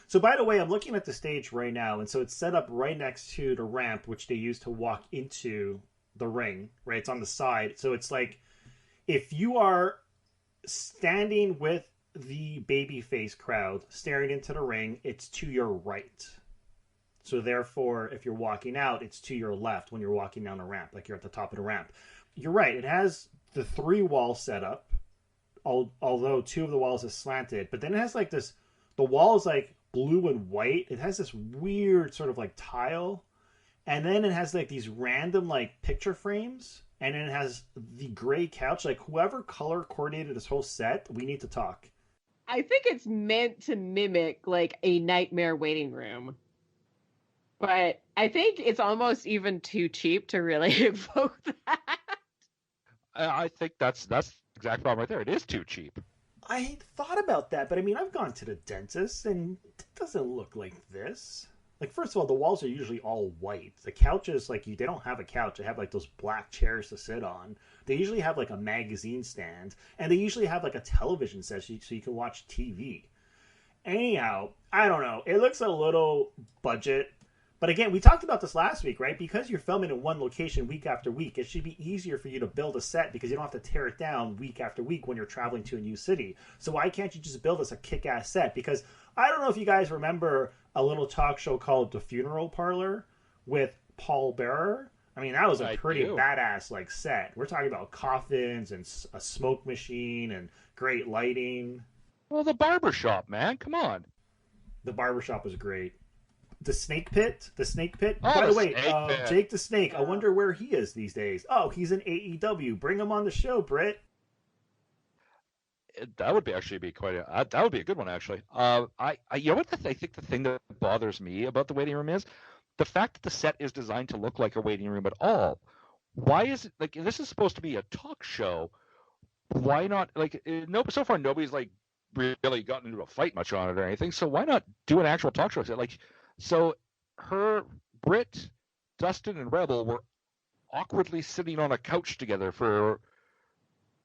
So, by the way, I'm looking at the stage right now, and so it's set up right next to the ramp, which they use to walk into the ring, right? It's on the side. So it's like, if you are standing with the babyface crowd, staring into the ring, it's to your right. So, therefore, if you're walking out, it's to your left when you're walking down the ramp, like you're at the top of the ramp. You're right. It has the 3 wall setup, although 2 of the walls is slanted, but then it has like this, the wall is like blue and white. It has this weird sort of like tile, and then it has like these random like picture frames, and then it has the gray couch. Like, whoever color coordinated this whole set, we need to talk. I think it's meant to mimic like a nightmare waiting room, but I think it's almost even too cheap to really evoke that. I think that's the exact problem right there. It is too cheap. I thought about that, but I mean, I've gone to the dentist, and it doesn't look like this. Like, first of all, the walls are usually all white. The couches, like, they don't have a couch. They have, like, those black chairs to sit on. They usually have like a magazine stand, and they usually have like a television set so you can watch TV. Anyhow, I don't know. It looks a little budget. But again, we talked about this last week, right? Because you're filming in one location week after week, it should be easier for you to build a set because you don't have to tear it down week after week when you're traveling to a new city. So why can't you just build us a kick-ass set? Because I don't know if you guys remember a little talk show called The Funeral Parlor with Paul Bearer. I mean, that was a pretty badass like set. We're talking about coffins and a smoke machine and great lighting. Well, the Barbershop, man. Come on. The Barbershop was great. The Snake Pit. Oh, by the way, Jake the Snake. I wonder where he is these days. Oh, he's in AEW. Bring him on the show, Brit. That would be that would be a good one, actually. You know what? I think the thing that bothers me about the waiting room is the fact that the set is designed to look like a waiting room at all. Why is it like this is supposed to be a talk show? Why not so far nobody's like really gotten into a fight much on it or anything. So why not do an actual talk show set? So Brit, Dustin, and Rebel were awkwardly sitting on a couch together for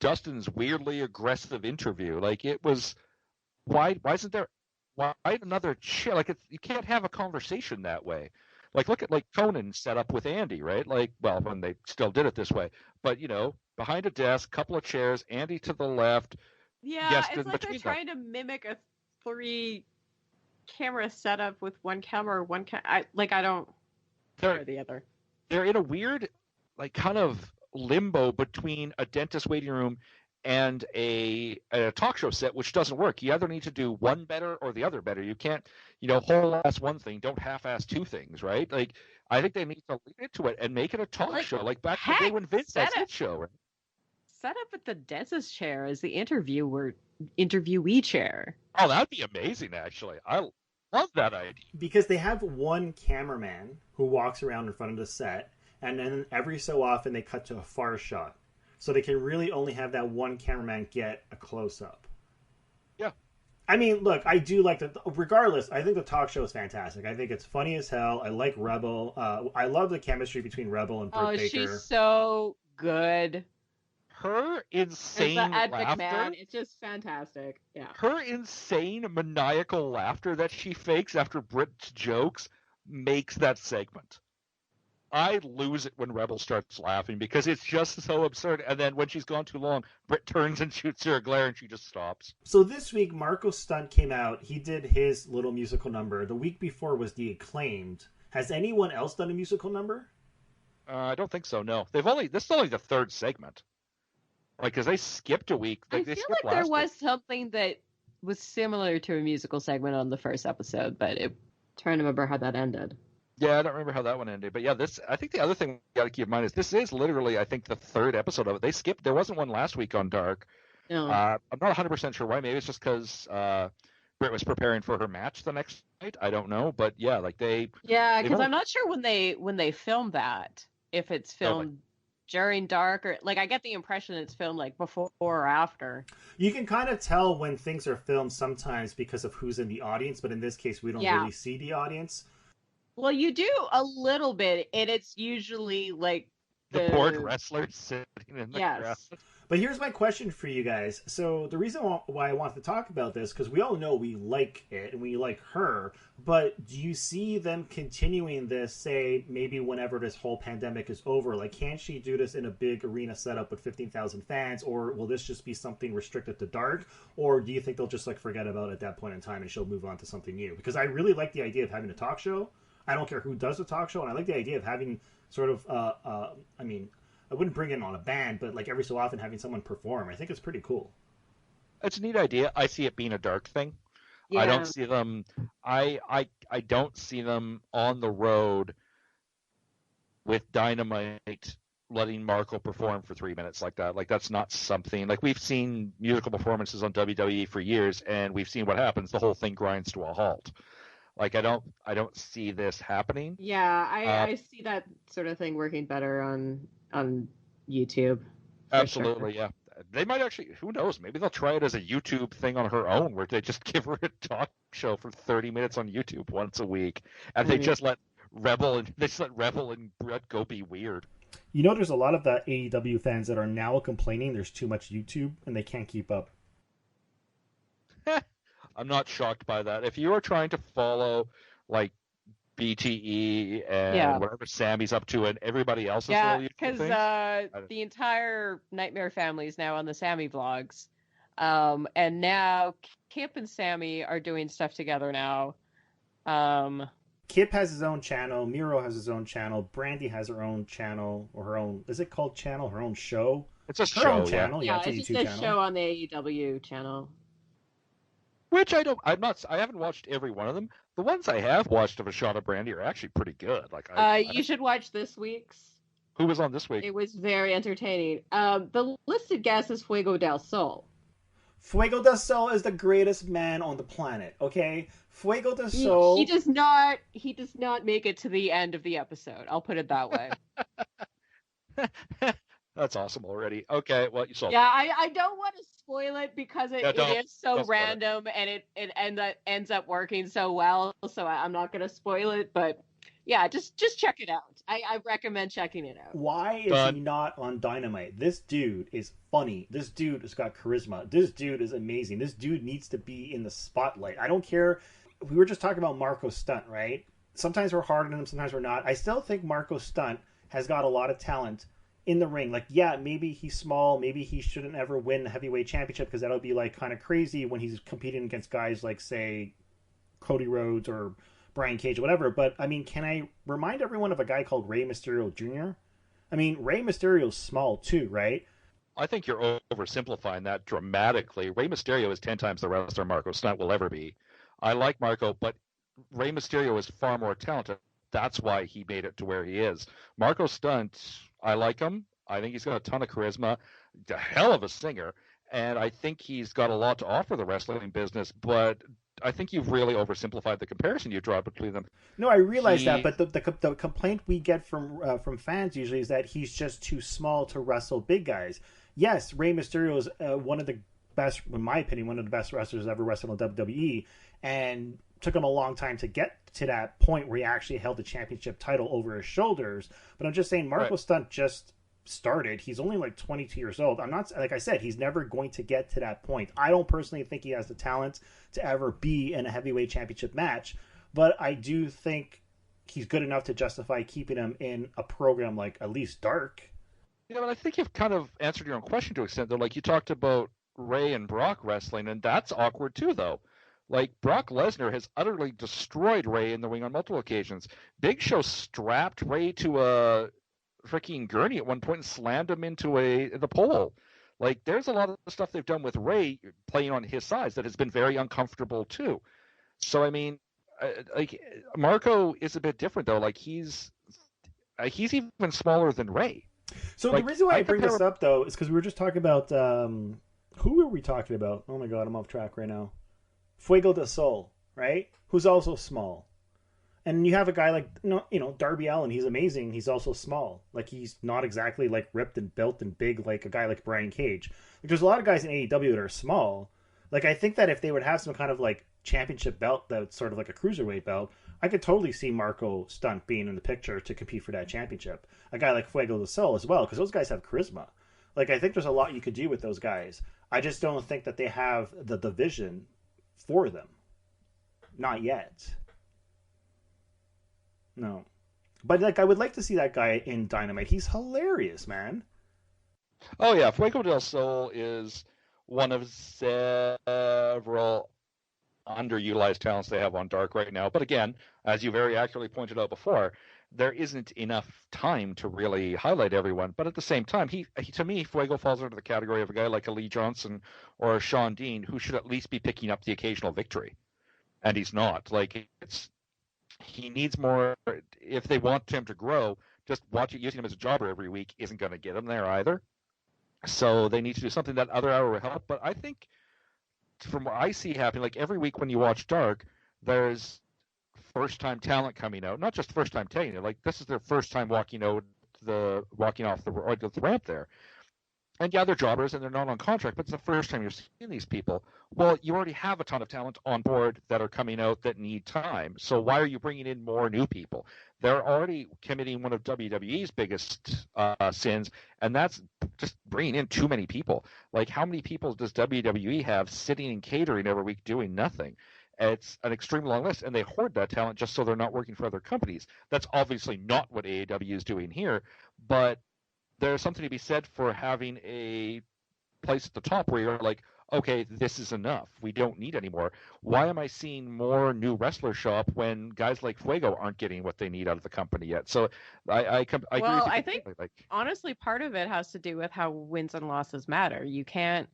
Dustin's weirdly aggressive interview. It was why another chair? You can't have a conversation that way. Look at Conan set up with Andy, right? When they still did it this way, but behind a desk, couple of chairs, Andy to the left. Yeah, it's like they're trying to mimic a 3-camera setup with one camera or one I don't care the other. They're in a weird kind of limbo between a dentist waiting room and a talk show set, which doesn't work. You either need to do one better or the other better. You can't, whole-ass one thing, don't half-ass two things, right? I think they need to lead into it and make it a talk show, back in the day when Vince had his show. Right? Set up at the dentist chair as the interviewee chair. Oh, that'd be amazing, actually. I love that idea. Because they have one cameraman who walks around in front of the set, and then every so often they cut to a far shot. So they can really only have that one cameraman get a close-up. Yeah. I mean, look, I do like regardless, I think the talk show is fantastic. I think it's funny as hell. I like Rebel. I love the chemistry between Rebel and Britt Baker. Oh, she's so good. Her insane laughter. McMahon, it's just fantastic. Yeah. Her insane maniacal laughter that she fakes after Britt's jokes makes that segment. I lose it when Rebel starts laughing because it's just so absurd. And then when she's gone too long, Britt turns and shoots her a glare and she just stops. So this week, Marko Stunt came out. He did his little musical number. The week before was The Acclaimed. Has anyone else done a musical number? I don't think so, no. This is only the third segment. Because they skipped a week. I feel like there was something that was similar to a musical segment on the first episode, but trying to remember how that ended. Yeah, I don't remember how that one ended. But yeah, I think the other thing we got to keep in mind is this is literally, I think, the third episode of it. They skipped. There wasn't one last week on Dark. No. I'm not 100% sure why. Maybe it's just because Brit was preparing for her match the next night. I don't know. But yeah, Yeah, because I'm not sure when they filmed that, if it's filmed during Dark or I get the impression it's filmed before or after. You can kind of tell when things are filmed sometimes because of who's in the audience, but in this case we don't really see the audience. Well, you do a little bit, and it's usually the board wrestlers sitting in the crowd. But here's my question for you guys. So the reason why I want to talk about this, because we all know we like it and we like her, but do you see them continuing this, say, maybe whenever this whole pandemic is over? Can she do this in a big arena setup with 15,000 fans, or will this just be something restricted to Dark? Or do you think they'll just forget about it at that point in time and she'll move on to something new? Because I really like the idea of having a talk show. I don't care who does the talk show, and I like the idea of having sort of, I wouldn't bring in on a band, but every so often having someone perform. I think it's pretty cool. It's a neat idea. I see it being a Dark thing. Yeah. I don't see them. I don't see them on the road with Dynamite letting Marko perform for 3 minutes like that. That's not something we've seen musical performances on WWE for years, and we've seen what happens. The whole thing grinds to a halt. I don't see this happening. Yeah, I see that sort of thing working better on YouTube. Absolutely, sure. Yeah. They might actually, who knows, maybe they'll try it as a YouTube thing on her own where they just give her a talk show for 30 minutes on YouTube once a week. And they just let Rebel and Brett go be weird. You know, there's a lot of the AEW fans that are now complaining there's too much YouTube and they can't keep up. I'm not shocked by that. If you are trying to follow, like, BTE and whatever Sammy's up to and everybody else's little YouTube because the entire Nightmare family is now on the Sammy vlogs. And now Kip and Sammy are doing stuff together now. Kip has his own channel. Miro has his own channel. Brandy has her own channel, or her own. Is it called channel? Her own show. It's a her show, own channel. Yeah, it's a just YouTube a channel. show on the AEW channel. Which I haven't watched every one of them. The ones I have watched of Ashana Brandy are actually pretty good. Like, you should watch this week's. Who was on this week? It was very entertaining. The listed guest is Fuego del Sol. Fuego del Sol is the greatest man on the planet. Okay, Fuego del Sol. He does not make it to the end of the episode. I'll put it that way. That's awesome already. Okay, well, you saw. Yeah, I don't want to spoil it because it is so random and it ends up working so well. So I'm not going to spoil it, but yeah, just check it out. I recommend checking it out. Why is he not on Dynamite? This dude is funny. This dude has got charisma. This dude is amazing. This dude needs to be in the spotlight. I don't care. We were just talking about Marko Stunt, right? Sometimes we're hard on him, sometimes we're not. I still think Marko Stunt has got a lot of talent in the ring. Like, yeah, maybe he's small. Maybe he shouldn't ever win the heavyweight championship because that'll be like kind of crazy when he's competing against guys like, say, Cody Rhodes or Brian Cage or whatever. But I mean, can I remind everyone of a guy called Rey Mysterio Jr.? I mean, Rey Mysterio's small too, right? I think you're oversimplifying that dramatically. Rey Mysterio is 10 times the wrestler Marko Stunt will ever be. I like Marko, but Rey Mysterio is far more talented. That's why he made it to where he is. Marko Stunt, I like him. I think he's got a ton of charisma, a hell of a singer, and I think he's got a lot to offer the wrestling business, but I think you've really oversimplified the comparison you draw between them. No, I realize that, but the complaint we get from fans usually is that he's just too small to wrestle big guys. Yes, Rey Mysterio is one of the best, in my opinion, one of the best wrestlers ever wrestled in WWE, and took him a long time to get to that point where he actually held the championship title over his shoulders. But I'm just saying, Marko Stunt just started. He's only like 22 years old. I'm not, like I said, he's never going to get to that point. I don't personally think he has the talent to ever be in a heavyweight championship match, but I do think he's good enough to justify keeping him in a program like at least Dark. Yeah, but I think you've kind of answered your own question to an extent, though. Like, you talked about Ray and Brock wrestling, and that's awkward too, though. Like, Brock Lesnar has utterly destroyed Ray in the ring on multiple occasions. Big Show strapped Ray to a freaking gurney at one point and slammed him into the pole. Like, there's a lot of stuff they've done with Ray playing on his sides that has been very uncomfortable too. So, I mean, like, Marko is a bit different, though. Like, he's even smaller than Ray. So like, the reason why I bring this up, though, is because we were just talking about who were we talking about? Oh my god, I'm off track right now. Fuego del Sol, right? Who's also small. And you have a guy like, Darby Allin. He's amazing. He's also small. Like, he's not exactly like ripped and built and big like a guy like Brian Cage. Like, there's a lot of guys in AEW that are small. Like, I think that if they would have some kind of like championship belt that's sort of like a cruiserweight belt, I could totally see Marko Stunt being in the picture to compete for that championship. A guy like Fuego del Sol as well, because those guys have charisma. Like, I think there's a lot you could do with those guys. I just don't think that they have the division for them. Not yet. No. But, like, I would like to see that guy in Dynamite. He's hilarious, man. Oh, yeah. Fuego del Sol is one of several underutilized talents they have on Dark right now. But again, as you very accurately pointed out before, there isn't enough time to really highlight everyone. But at the same time, he to me, Fuego falls into the category of a guy like a Lee Johnson or a Sean Dean, who should at least be picking up the occasional victory. And he's not. Like, he needs more. If they want him to grow, just using him as a jobber every week isn't going to get him there either. So they need to do something. That other hour will help. But I think from what I see happening, like every week when you watch Dark, there's first-time talent coming out. Not just first-time talent. Like, this is their first time walking off the ramp there. And yeah, they're jobbers and they're not on contract, but it's the first time you're seeing these people. Well, you already have a ton of talent on board that are coming out that need time. So why are you bringing in more new people? They're already committing one of WWE's biggest sins, and that's just bringing in too many people. Like, how many people does WWE have sitting and catering every week doing nothing? It's an extremely long list, and they hoard that talent just so they're not working for other companies. That's obviously not what AEW is doing here, but there's something to be said for having a place at the top where you're like, okay, this is enough. We don't need any more. Why am I seeing more new wrestlers show up when guys like Fuego aren't getting what they need out of the company yet? So I agree with you. I think, honestly, part of it has to do with how wins and losses matter. You can't,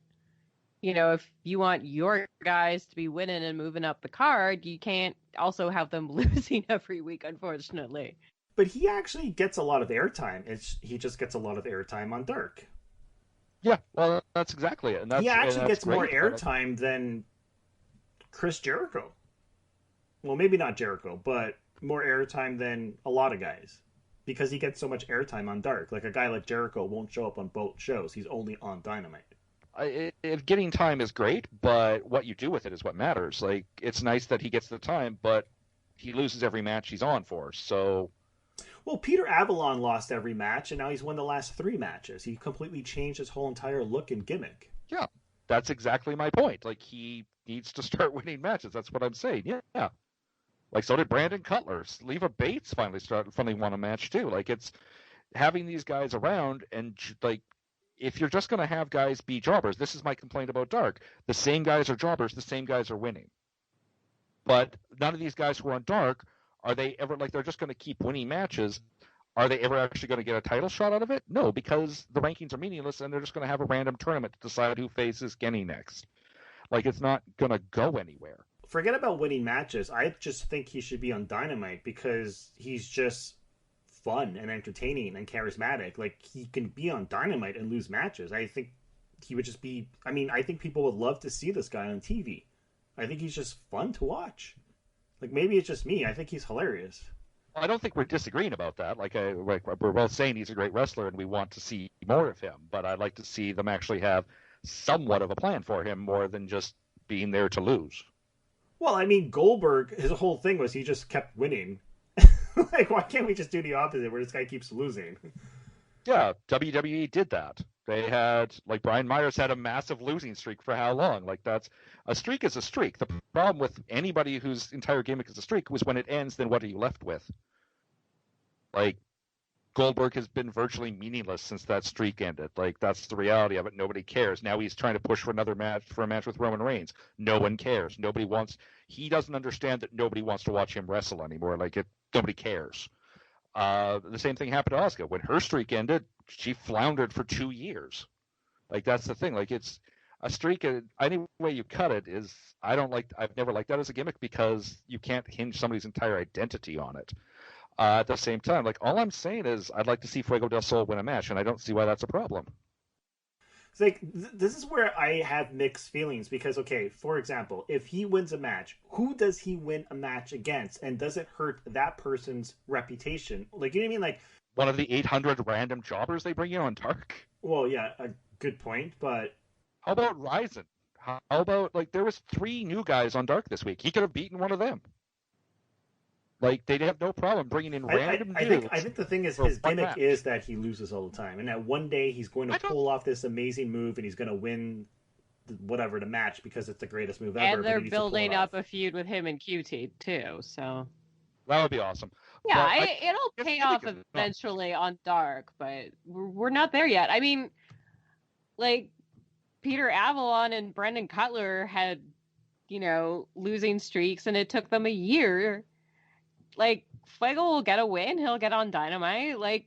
if you want your guys to be winning and moving up the card, you can't also have them losing every week, unfortunately. But he actually gets a lot of airtime. He just gets a lot of airtime on Dark. Yeah, well, that's exactly it. And he actually gets more airtime than Chris Jericho. Well, maybe not Jericho, but more airtime than a lot of guys. Because he gets so much airtime on Dark. Like, a guy like Jericho won't show up on both shows. He's only on Dynamite. Getting time is great, but what you do with it is what matters. Like, it's nice that he gets the time, but he loses every match he's on for, so... Well, Peter Avalon lost every match, and now he's won the last 3 matches. He completely changed his whole entire look and gimmick. Yeah, that's exactly my point. Like, he needs to start winning matches. That's what I'm saying. Yeah. Like, so did Brandon Cutler. Leva Bates finally won a match, too. Like, it's having these guys around, and, like, if you're just going to have guys be jobbers, this is my complaint about Dark. The same guys are jobbers, the same guys are winning. But none of these guys who are on Dark, are they ever, like, they're just going to keep winning matches. Are they ever actually going to get a title shot out of it? No, because the rankings are meaningless, and they're just going to have a random tournament to decide who faces Kenny next. Like, it's not going to go anywhere. Forget about winning matches. I just think he should be on Dynamite because he's just fun and entertaining and charismatic. Like, he can be on Dynamite and lose matches. I think he would just be... I mean, I think people would love to see this guy on TV. I think he's just fun to watch. Like, maybe it's just me. I think he's hilarious. I don't think we're disagreeing about that. Like we're both saying he's a great wrestler and we want to see more of him. But I'd like to see them actually have somewhat of a plan for him more than just being there to lose. Well, I mean, Goldberg, his whole thing was he just kept winning. Like, why can't we just do the opposite where this guy keeps losing? Yeah, WWE did that. They had, like, Brian Myers had a massive losing streak for how long? Like, a streak is a streak. The problem with anybody whose entire gimmick is a streak was when it ends, then what are you left with? Like, Goldberg has been virtually meaningless since that streak ended. Like, that's the reality of it. Nobody cares. Now he's trying to push for a match with Roman Reigns. No one cares. He doesn't understand that nobody wants to watch him wrestle anymore. Like, nobody cares. The same thing happened to Asuka. When her streak ended, she floundered for 2 years. Like, that's the thing. Like, it's a streak. Any way you cut it is, I've never liked that as a gimmick because you can't hinge somebody's entire identity on it. At the same time, like, all I'm saying is I'd like to see Fuego del Sol win a match, and I don't see why that's a problem. It's like, this is where I have mixed feelings because, okay, for example, if he wins a match, who does he win a match against? And does it hurt that person's reputation? Like, you know what I mean? Like, one of the 800 random jobbers they bring in on Dark? Well, yeah, a good point, but... How about Ryzen? How about, like, there was 3 new guys on Dark this week. He could have beaten one of them. Like, they'd have no problem bringing in random dudes. I think the thing is, his gimmick is that he loses all the time. And that one day he's going to pull off this amazing move and he's going to win the match because it's the greatest move ever. And they're building up a feud with him and QT, too, so... That would be awesome. Yeah, it'll pay off eventually on Dark, but we're not there yet. I mean, like, Peter Avalon and Brendan Cutler had, losing streaks, and it took them a year. Like, Fuego will get a win. He'll get on Dynamite. Like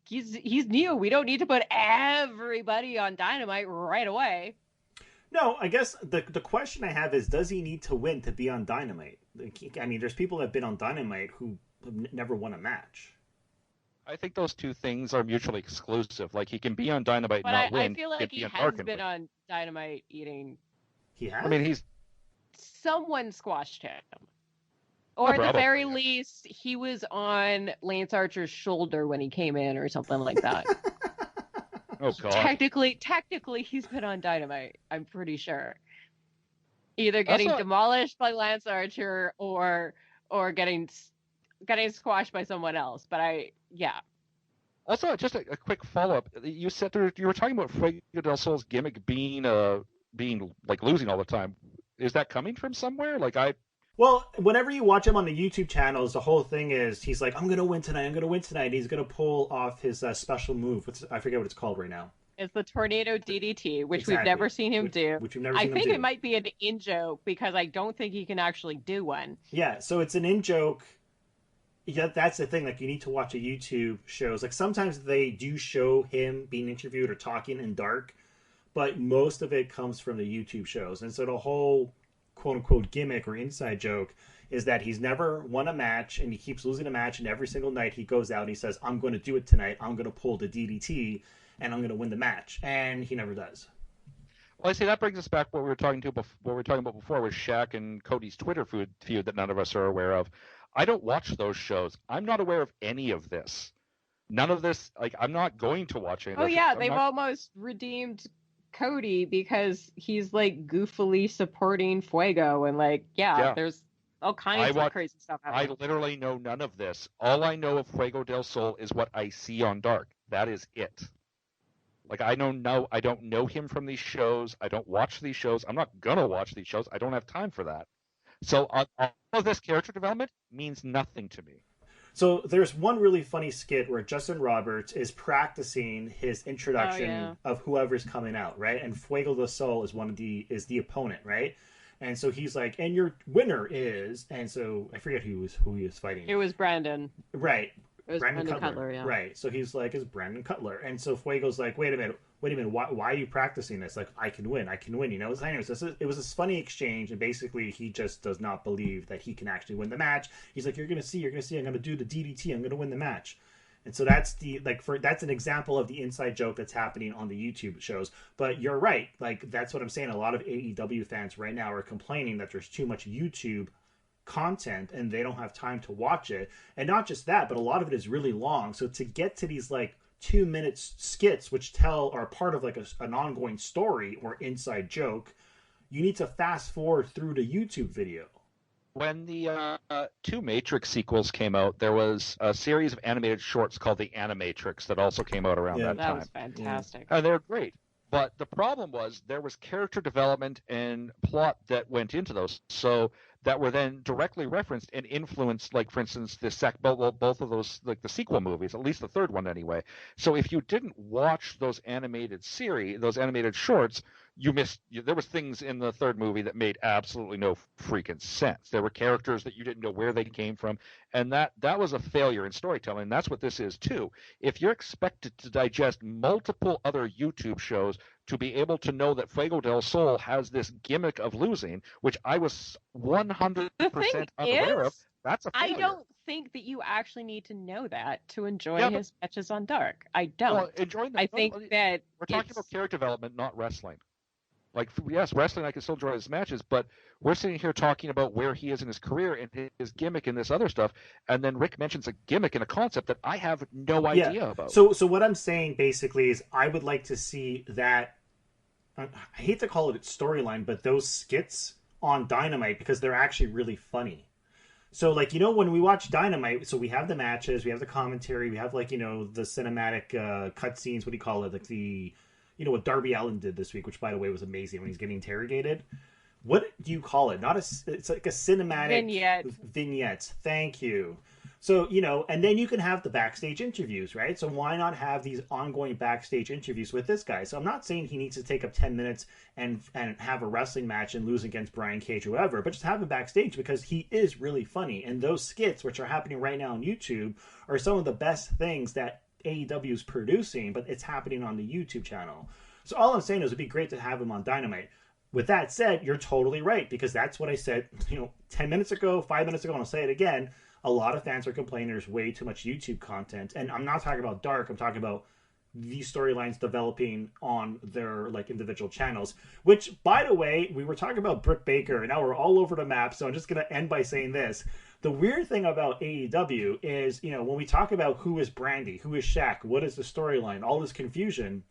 he's new. We don't need to put everybody on Dynamite right away. No, I guess the question I have is, does he need to win to be on Dynamite? I mean, there's people that have been on Dynamite who have never won a match. I think those two things are mutually exclusive. Like, he can be on Dynamite and not win. I feel like he has been on Dynamite eating. He has? I mean, someone squashed him. Or at the very least, he was on Lance Archer's shoulder when he came in or something like that. Oh God. Technically, he's been on Dynamite. I'm pretty sure. Either getting demolished by Lance Archer or getting squashed by someone else. But yeah. Also, just a quick follow-up. You said you were talking about Fuego del Sol's gimmick being like losing all the time. Is that coming from somewhere? Well, whenever you watch him on the YouTube channels, the whole thing is he's like, I'm going to win tonight. And he's going to pull off his special move. I forget what it's called right now. It's the tornado DDT, which we've never seen him do. I think it might be an in-joke because I don't think he can actually do one. Yeah, so it's an in-joke. Yeah, that's the thing. Like, you need to watch a YouTube shows. Like, sometimes they do show him being interviewed or talking in dark, but most of it comes from the YouTube shows. And so the whole quote-unquote gimmick or inside joke is that he's never won a match, and he keeps losing a match, and every single night he goes out and he says, I'm going to do it tonight. I'm going to pull the DDT, and I'm going to win the match. And he never does. Well, I see that brings us back what we were talking about before with Shaq and Cody's Twitter feud that none of us are aware of. I don't watch those shows. I'm not aware of any of this. None of this, I'm not going to watch any of this. Oh, yeah, they've almost redeemed Cody because he's, goofily supporting Fuego. And, there's all kinds of crazy stuff happening. I literally know none of this. All I know of Fuego del Sol is what I see on Dark. That is it. I don't know him from these shows. I don't watch these shows. I'm not going to watch these shows. I don't have time for that. So all of this character development means nothing to me. So there's one really funny skit where Justin Roberts is practicing his introduction of whoever's coming out, right? And Fuego del Sol is the opponent, right? And so he's like, and your winner is, and so I forget who he was fighting. It was Brandon. Right. It was Brandon Cutler, yeah. Right. So he's like, it's Brandon Cutler. And so Fuego's like, wait a minute, why are you practicing this? I can win, you know? Anyways, it was this funny exchange, and basically he just does not believe that he can actually win the match. He's like, you're gonna see, I'm gonna do the DDT, I'm gonna win the match. And so that's that's an example of the inside joke that's happening on the YouTube shows. But you're right, that's what I'm saying. A lot of AEW fans right now are complaining that there's too much YouTube content and they don't have time to watch it. And not just that, but a lot of it is really long. So to get to these 2-minute skits which are part of an ongoing story or inside joke, you need to fast forward through the YouTube video. When the 2 Matrix sequels came out, there was a series of animated shorts called The Animatrix that also came out around that time. That was fantastic. And they're great. But the problem was there was character development and plot that went into those, so that were then directly referenced and influenced, for instance, both of those, the sequel movies, at least the third one anyway. So if you didn't watch those animated shorts, you missed. There was things in the third movie that made absolutely no freaking sense. There were characters that you didn't know where they came from, and that was a failure in storytelling. That's what this is too. If you're expected to digest multiple other YouTube shows to be able to know that Fuego del Sol has this gimmick of losing, which I was 100% unaware of, that's a failure. I don't think that you actually need to know that to enjoy his matches on Dark. I don't. Well, I think that we're talking about character development, not wrestling. Yes, wrestling, I can still enjoy his matches, but we're sitting here talking about where he is in his career and his gimmick and this other stuff, and then Rick mentions a gimmick and a concept that I have no idea about. So what I'm saying basically is I would like to see that, I hate to call it a storyline, but those skits on Dynamite, because they're actually really funny. So, when we watch Dynamite, so we have the matches, we have the commentary, we have, the cinematic cutscenes, what do you call it, what Darby Allin did this week, which, by the way, was amazing when he's getting interrogated. What do you call it? It's like a cinematic vignette. Thank you. So, and then you can have the backstage interviews, right? So why not have these ongoing backstage interviews with this guy? So I'm not saying he needs to take up 10 minutes and have a wrestling match and lose against Brian Cage or whoever, but just have him backstage because he is really funny. And those skits, which are happening right now on YouTube, are some of the best things that AEW is producing, but it's happening on the YouTube channel. So all I'm saying is it'd be great to have him on Dynamite. With that said, you're totally right, because that's what I said 10 minutes ago, 5 minutes ago, and I'll say it again. A lot of fans are complaining there's way too much YouTube content. And I'm not talking about Dark. I'm talking about these storylines developing on their individual channels. Which, by the way, we were talking about Britt Baker, and now we're all over the map. So I'm just going to end by saying this. The weird thing about AEW is, when we talk about who is Brandy, who is Shaq, what is the storyline, all this confusion,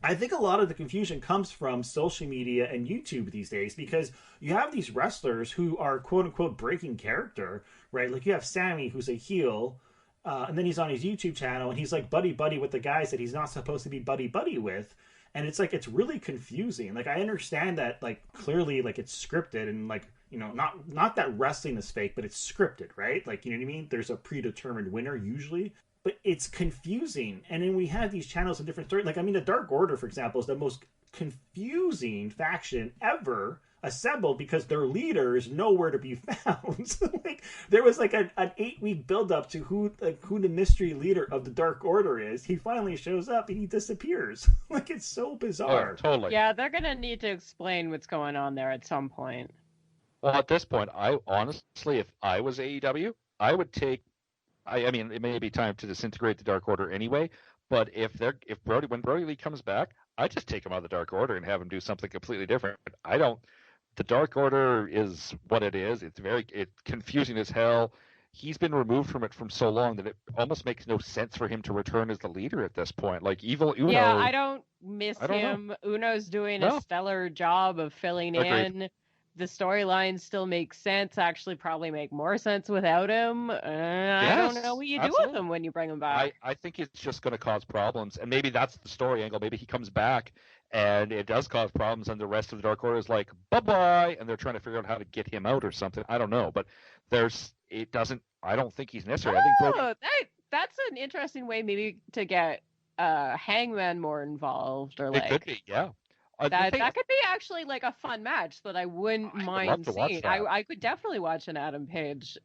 I think a lot of the confusion comes from social media and YouTube these days, because you have these wrestlers who are quote unquote breaking character, right? Like you have Sammy, who's a heel, and then he's on his YouTube channel and he's like buddy with the guys that he's not supposed to be buddy with. And it's like, it's really confusing. Like, I understand that, like, clearly, like, it's scripted and, like, you know, not that wrestling is fake, but it's scripted, right? Like, you know what I mean? There's a predetermined winner usually. But it's confusing. And then we have these channels of different stories. Like, I mean, the Dark Order, for example, is the most confusing faction ever assembled because their leader is nowhere to be found. Like, there was like an 8-week buildup to who the mystery leader of the Dark Order is. He finally shows up and he disappears. Like, it's so bizarre. Oh, totally. Yeah, they're gonna need to explain what's going on there at some point. Well, at this point, I honestly, if I was AEW, I would take. I mean, it may be time to disintegrate the Dark Order anyway. But when Brody Lee comes back, I just take him out of the Dark Order and have him do something completely different. The Dark Order is what it is. It's confusing as hell. He's been removed from it for so long that it almost makes no sense for him to return as the leader at this point. Like Evil Uno. Yeah, I don't miss him. Know. Uno's doing a stellar job of filling in. The storyline still makes sense. Actually, probably make more sense without him. I don't know what you do with him when you bring him back. I think it's just going to cause problems, and maybe that's the story angle. Maybe he comes back and it does cause problems, and the rest of the Dark Order is like, bye-bye, and they're trying to figure out how to get him out or something. I don't know, but I don't think he's necessary. I think that's an interesting way maybe to get Hangman more involved, or like it could be, yeah. That could be actually like a fun match that I wouldn't mind seeing. I could definitely watch an Adam Page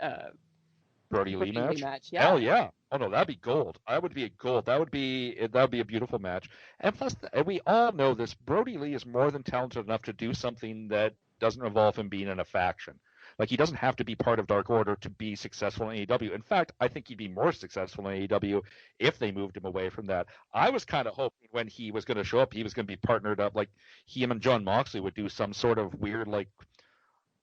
Brody Lee match. Yeah. Hell yeah! Oh no, that'd be gold. That would be gold. That would be a beautiful match. And plus, we all know this. Brody Lee is more than talented enough to do something that doesn't involve him being in a faction. Like, he doesn't have to be part of Dark Order to be successful in AEW. In fact, I think he'd be more successful in AEW if they moved him away from that. I was kind of hoping when he was going to show up, he was going to be partnered up, like him and John Moxley would do some sort of weird, like,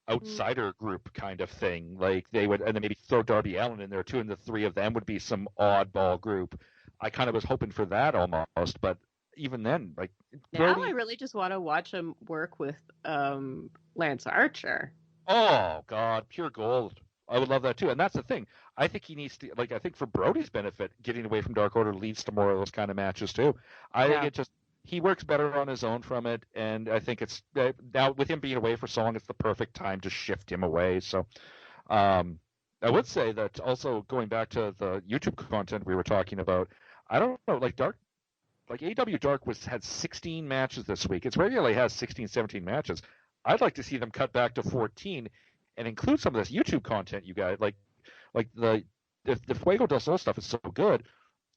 outsider group kind of thing. Like, they would, and then maybe throw Darby Allin in there too, and the three of them would be some oddball group. I kind of was hoping for that almost, but even then, like, now I really just want to watch him work with Lance Archer. Oh, God, pure gold. I would love that, too. And that's the thing. I think he needs to, like, I think for Brody's benefit, getting away from Dark Order leads to more of those kind of matches, too. I think it just, he works better on his own from it, and I think it's, now with him being away for so long, it's the perfect time to shift him away. So, I would say that also going back to the YouTube content we were talking about, I don't know, like AEW Dark had 16 matches this week. It regularly has 16, 17 matches. I'd like to see them cut back to 14 and include some of this YouTube content, you guys. Like the Fuego del Sol stuff is so good,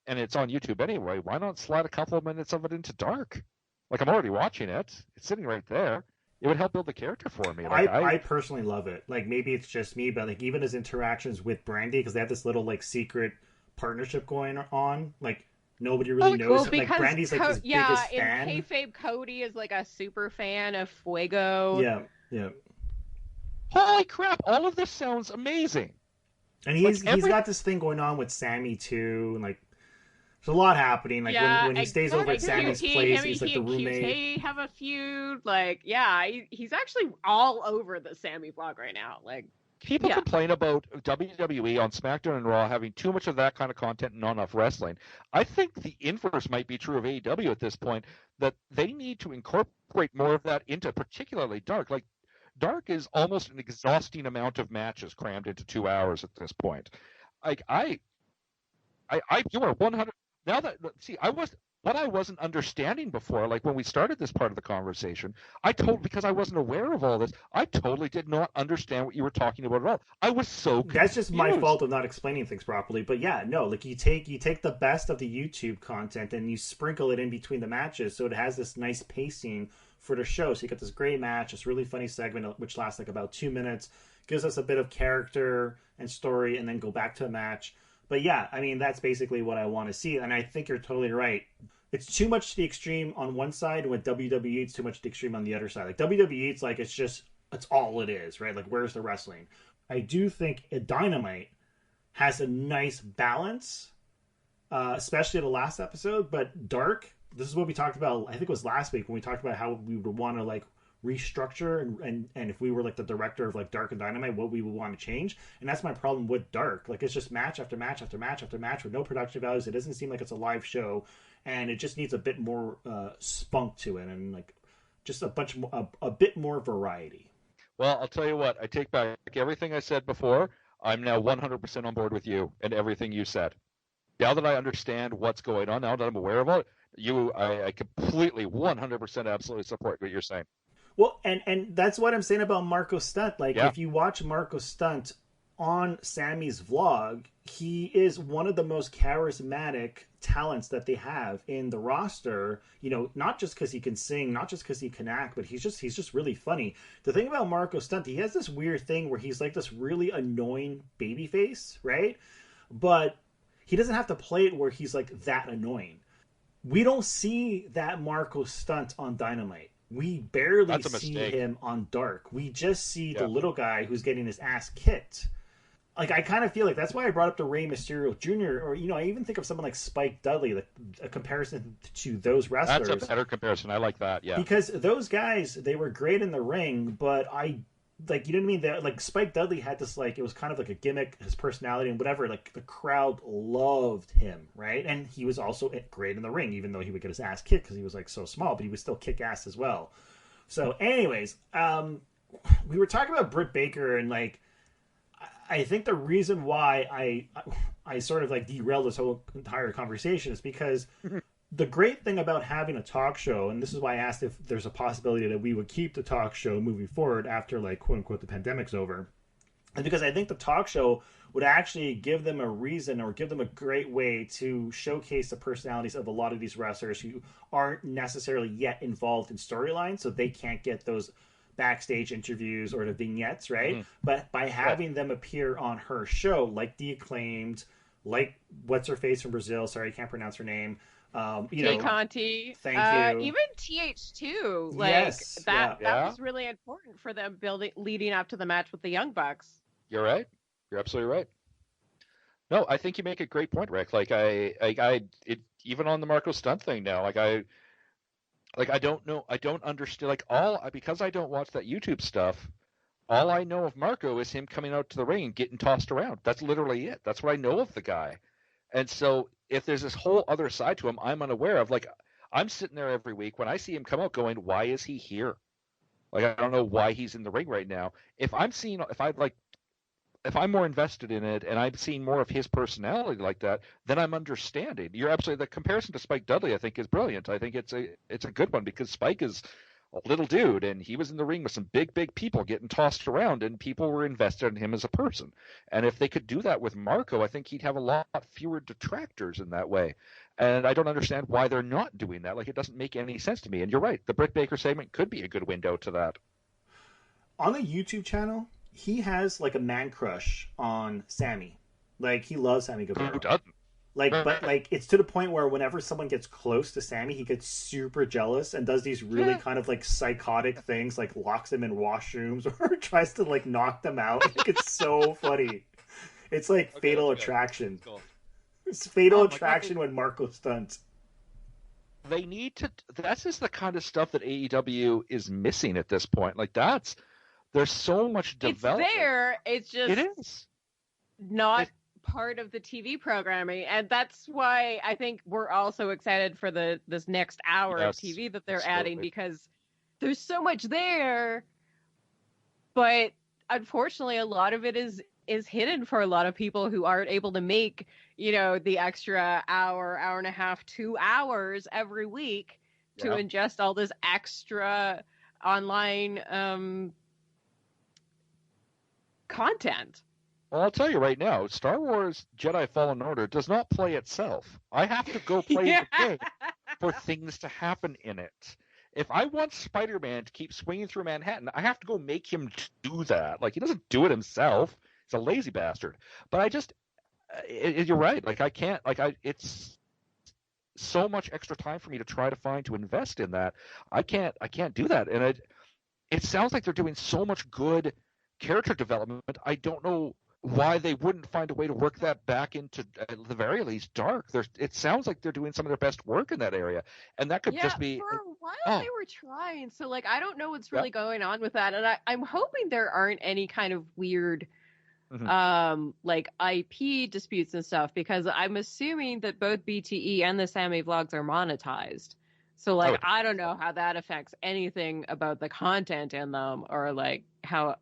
and it's on YouTube anyway. Why not slide a couple of minutes of it into Dark? Like, I'm already watching it. It's sitting right there. It would help build the character for me. Like, I personally love it. Like, maybe it's just me, but like even his interactions with Brandy, because they have this little like secret partnership going on. Like, nobody really knows. Well, like, Brandy's like his biggest fan. In kayfabe, Cody is like a super fan of Fuego. Yeah. Holy crap! All of this sounds amazing. And he's got this thing going on with Sammy too, and like there's a lot happening. Like when he stays over at Sammy's place, he's like the roommate. They have a feud. Like, he's actually all over the Sammy blog right now. Like, people complain about WWE on SmackDown and Raw having too much of that kind of content and not enough wrestling. I think the inverse might be true of AEW at this point, that they need to incorporate more of that into particularly Dark. Like, Dark is almost an exhausting amount of matches crammed into 2 hours at this point. Like, you are 100. Now that, see, what I wasn't understanding before, like when we started this part of the conversation, because I wasn't aware of all this, I totally did not understand what you were talking about at all. I was so confused. That's just my fault of not explaining things properly. But yeah, no, like you take the best of the YouTube content and you sprinkle it in between the matches, so it has this nice pacing for the show. So you got this great match, this really funny segment which lasts like about 2 minutes, gives us a bit of character and story, and then go back to a match. But yeah, I mean, that's basically what I want to see, and I think you're totally right. It's too much to the extreme on one side, and with WWE, it's too much to the extreme on the other side. Like, WWE, it's like, it's all it is, right? Like, where's the wrestling? I do think Dynamite has a nice balance, especially the last episode, but Dark, this is what we talked about. I think it was last week when we talked about how we would want to like restructure and if we were like the director of like Dark and Dynamite, what we would want to change. And that's my problem with Dark. Like, it's just match after match after match after match with no production values. It doesn't seem like it's a live show, and it just needs a bit more spunk to it, and like just a bit more variety. Well, I'll tell you what, I take back everything I said before. I'm now 100% on board with you and everything you said. Now that I understand what's going on, now that I'm aware of it, I completely 100% absolutely support what you're saying. Well, and that's what I'm saying about Marko Stunt. Like, Yeah. if you watch Marko Stunt on Sammy's vlog, he is one of the most charismatic talents that they have in the roster. You know, not just because he can sing, not just because he can act, but he's just really funny. The thing about Marko Stunt, he has this weird thing where he's like this really annoying babyface, right? But he doesn't have to play it where he's like that annoying. We don't see that Marko Stunt on Dynamite. We barely see him on Dark. We just see the little guy who's getting his ass kicked. Like, I kind of feel like that's why I brought up the Rey Mysterio Jr. Or, you know, I even think of someone like Spike Dudley, like a comparison to those wrestlers. That's a better comparison. I like that, yeah. Because those guys, they were great in the ring, but like, you know what I mean? They're, like, Spike Dudley had this, like, it was kind of like a gimmick, his personality and whatever. Like, the crowd loved him, right? And he was also great in the ring, even though he would get his ass kicked because he was, like, so small, but he would still kick ass as well. So, anyways, we were talking about Britt Baker, and, like, I think the reason why I sort of, like, derailed this whole entire conversation is because the great thing about having a talk show, and this is why I asked if there's a possibility that we would keep the talk show moving forward after, like, quote unquote, the pandemic's over, and because I think the talk show would actually give them a reason or give them a great way to showcase the personalities of a lot of these wrestlers who aren't necessarily yet involved in storylines, so they can't get those backstage interviews or the vignettes, right? Mm-hmm. But by having them appear on her show, like the Acclaimed, like what's her face from Brazil, sorry, I can't pronounce her name, Jay Conti, thank you. even TH2, like, yes, that was really important for them leading up to the match with the Young Bucks. You're right. You're absolutely right. No, I think you make a great point, Rick. Like, even on the Marko Stunt thing now, I don't know, I don't understand. Like, because I don't watch that YouTube stuff, all I know of Marko is him coming out to the ring and getting tossed around. That's literally it. That's what I know of the guy. And so if there's this whole other side to him I'm unaware of, like, I'm sitting there every week when I see him come out going, why is he here? Like, I don't know why he's in the ring right now. If I'm more invested in it and I'm seeing more of his personality like that, then I'm understanding. You're absolutely, the comparison to Spike Dudley, I think, is brilliant. I think it's a good one because Spike is a little dude and he was in the ring with some big people getting tossed around and people were invested in him as a person. And if they could do that with Marko, I think he'd have a lot fewer detractors in that way. And I don't understand why they're not doing that. Like, it doesn't make any sense to me. And you're right, the Britt Baker segment could be a good window to that. On the YouTube channel, he has, like, a man crush on Sammy. Like, he loves Sammy Guevara. Who doesn't? Like, but, like, it's to the point where whenever someone gets close to Sammy, he gets super jealous and does these really kind of, like, psychotic things, like locks them in washrooms or tries to, like, knock them out. Like, it's so funny. It's like Fatal Attraction. Cool. It's Fatal Attraction when Marko stunts. They need to. That's just the kind of stuff that AEW is missing at this point. Like, there's so much development. It's there. It's just it is not part of the TV programming, and that's why I think we're also excited for this next hour of TV that they're adding, because there's so much there, but unfortunately, a lot of it is hidden for a lot of people who aren't able to make, you know, the extra hour and a half, 2 hours every week to ingest all this extra online content. Well, I'll tell you right now, Star Wars Jedi Fallen Order does not play itself. I have to go play the game for things to happen in it. If I want Spider-Man to keep swinging through Manhattan, I have to go make him do that. Like, he doesn't do it himself. He's a lazy bastard. But I just, you're right. Like, I can't, like, it's so much extra time for me to try to find to invest in that. I can't do that. And it sounds like they're doing so much good character development. I don't know why they wouldn't find a way to work that back into, at the very least, Dark. It sounds like they're doing some of their best work in that area, and that could just be. For a while they were trying. So like, I don't know what's really going on with that, and I'm hoping there aren't any kind of weird, like IP disputes and stuff, because I'm assuming that both BTE and the Sammy vlogs are monetized. So like, I don't know how that affects anything about the content in them, or like how,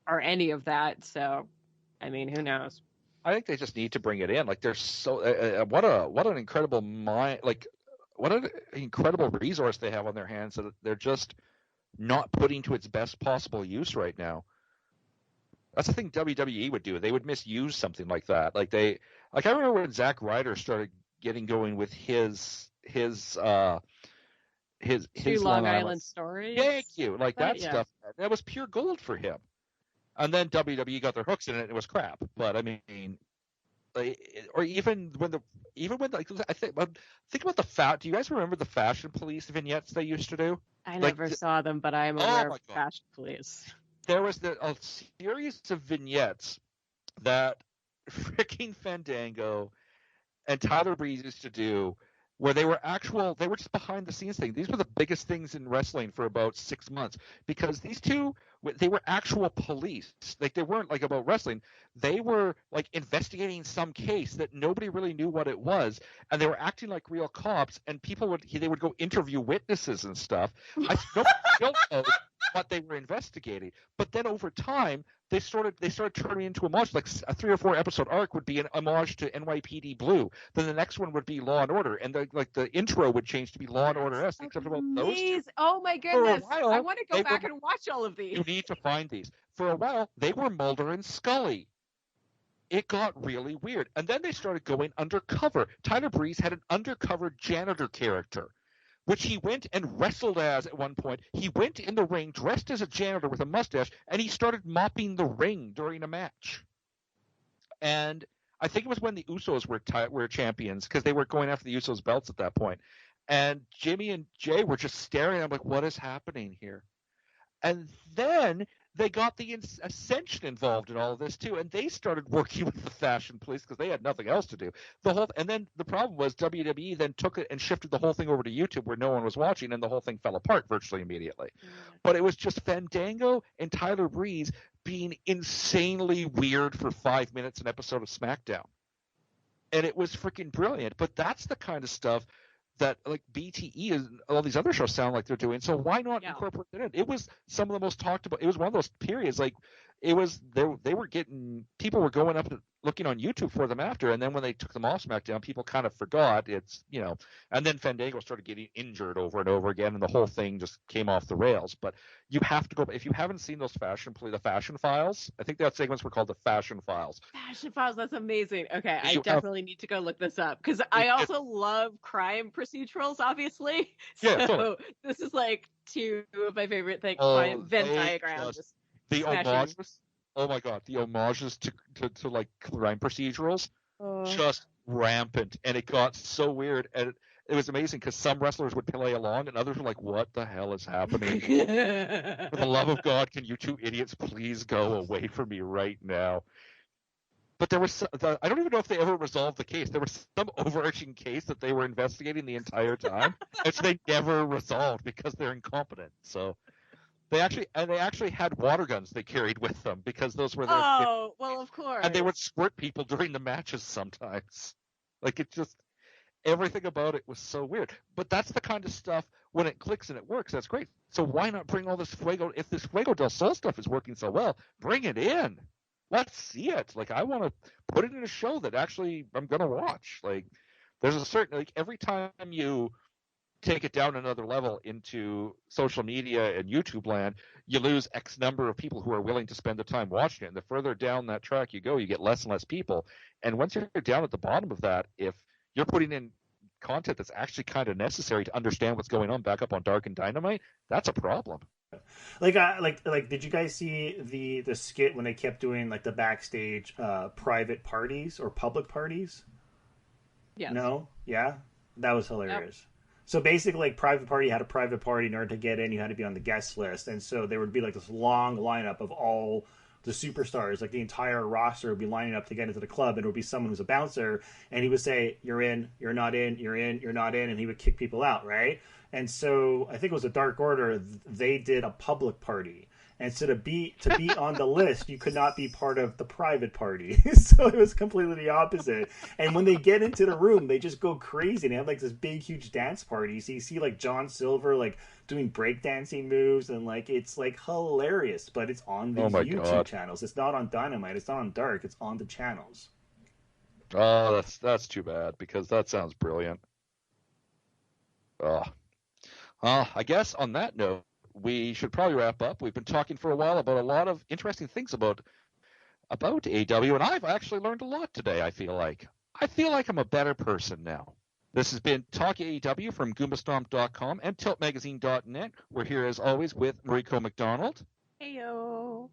or any of that. So. I mean, who knows? I think they just need to bring it in. Like, there's so what an incredible mind, like what an incredible resource they have on their hands that they're just not putting to its best possible use right now. That's the thing WWE would do. They would misuse something like that. I remember when Zack Ryder started getting going with his Long Island Stories. Thank you. Like that stuff. That was pure gold for him. And then WWE got their hooks in it, and it was crap. But I mean, or even when I think about the do you guys remember the Fashion Police vignettes they used to do? I never saw them, but I am aware of Fashion Police. There was a series of vignettes that freaking Fandango and Tyler Breeze used to do, where they were just behind the scenes thing. These were the biggest things in wrestling for about 6 months, because these two, they were actual police. Like, they weren't like about wrestling. They were like investigating some case that nobody really knew what it was, and they were acting like real cops. And they would go interview witnesses and stuff. I don't know what they were investigating, but then over time they started turning into homage. Like a 3 or 4 episode arc would be an homage to NYPD Blue. Then the next one would be Law and Order, and the intro would change to be Law and Order S. Except about those two. Oh my goodness! I want to go back and watch all of these. You need to find these. For a while, they were Mulder and Scully. It got really weird, and then they started going undercover. Tyler Breeze had an undercover janitor character, which he went and wrestled as at one point. He went in the ring dressed as a janitor with a mustache, and he started mopping the ring during a match. And I think it was when the Usos were champions, because they were going after the Usos belts at that point. And Jimmy and Jay were just staring. I'm like, what is happening here? And then they got the Ascension involved in all of this too, and they started working with the Fashion Police because they had nothing else to do. And then the problem was WWE then took it and shifted the whole thing over to YouTube where no one was watching, and the whole thing fell apart virtually immediately. But it was just Fandango and Tyler Breeze being insanely weird for 5 minutes an episode of SmackDown, and it was freaking brilliant. But that's the kind of stuff that like BTE and all these other shows sound like they're doing. So why not incorporate it in? It was some of the most talked about. It was one of those periods, like it was they were getting, people were going up looking on YouTube for them after, and then when they took them off SmackDown, people kind of forgot. It's, you know, and then Fandango started getting injured over and over again, and the whole thing just came off the rails. But you have to go, if you haven't seen those the Fashion Files, I think that segments were called the Fashion Files. Fashion Files, that's amazing. Okay, I definitely need to go look this up, because I also love crime procedurals, obviously. So this is like two of my favorite things. Venn diagrams. The homages, oh my god, the homages to like crime procedurals, just rampant, and it got so weird, and it was amazing because some wrestlers would play along, and others were like, "What the hell is happening? For the love of God, can you two idiots please go away from me right now?" But there was, I don't even know if they ever resolved the case. There was some overarching case that they were investigating the entire time, which they never resolved because they're incompetent. So. They actually had water guns they carried with them because those were their. Oh, well, of course. And they would squirt people during the matches sometimes. Like, it just, everything about it was so weird. But that's the kind of stuff, when it clicks and it works, that's great. So why not bring all this Fuego, if this Fuego del Sol stuff is working so well, bring it in. Let's see it. Like, I want to put it in a show that actually I'm going to watch. Like, there's a certain, like, every time you take it down another level into social media and YouTube land, you lose X number of people who are willing to spend the time watching it. And the further down that track you go, you get less and less people. And once you're down at the bottom of that, if you're putting in content that's actually kind of necessary to understand what's going on back up on Dark and Dynamite, that's a problem. Like, did you guys see the skit when they kept doing like the backstage private parties or public parties? Yes. No? Yeah? That was hilarious. Yep. So basically, like, private party had a private party. In order to get in, you had to be on the guest list. And so there would be like this long lineup of all the superstars, like the entire roster would be lining up to get into the club, and it would be someone who's a bouncer, and he would say, "You're in, you're not in, you're in, you're not in," and he would kick people out, right? And so I think it was a Dark Order. They did a public party. And so to be on the list, you could not be part of the private party. So it was completely the opposite. And when they get into the room, they just go crazy. They have like this big, huge dance party. So you see like John Silver like doing breakdancing moves, and like it's like hilarious. But it's on these YouTube channels. It's not on Dynamite. It's not on Dark. It's on the channels. Oh, that's too bad, because that sounds brilliant. I guess on that note, we should probably wrap up. We've been talking for a while about a lot of interesting things about AEW, and I've actually learned a lot today, I feel like. I'm a better person now. This has been Talk AEW from Goombastomp.com and TiltMagazine.net. We're here, as always, with Mariko McDonald. Heyo.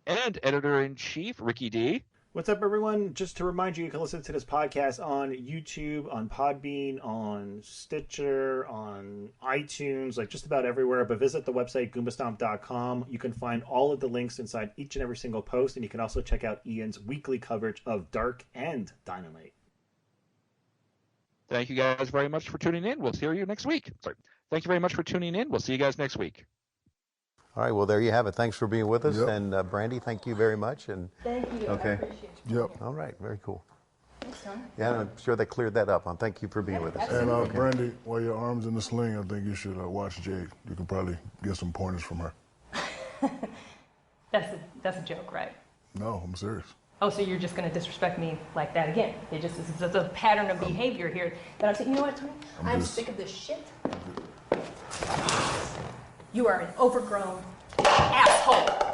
And Editor-in-Chief, Ricky D. What's up, everyone? Just to remind you, you can listen to this podcast on YouTube, on Podbean, on Stitcher, on iTunes, like just about everywhere. But visit the website, Goombastomp.com. You can find all of the links inside each and every single post. And you can also check out Ian's weekly coverage of Dark and Dynamite. Thank you guys very much for tuning in. We'll see you next week. Thank you very much for tuning in. We'll see you guys next week. All right, well, there you have it. Thanks for being with us. Yep. And Brandy, thank you very much. And thank you. Okay. I appreciate you. Yep. All right, very cool. Thanks, Tony. Yeah, I'm sure they cleared that up. Thank you for being with us. And Brandy, while your arm's in the sling, I think you should watch Jade. You can probably get some pointers from her. That's a joke, right? No, I'm serious. Oh, so you're just going to disrespect me like that again? It's a pattern of behavior here that I'm saying, you know what, Tony? I'm sick of this shit. You are an overgrown asshole.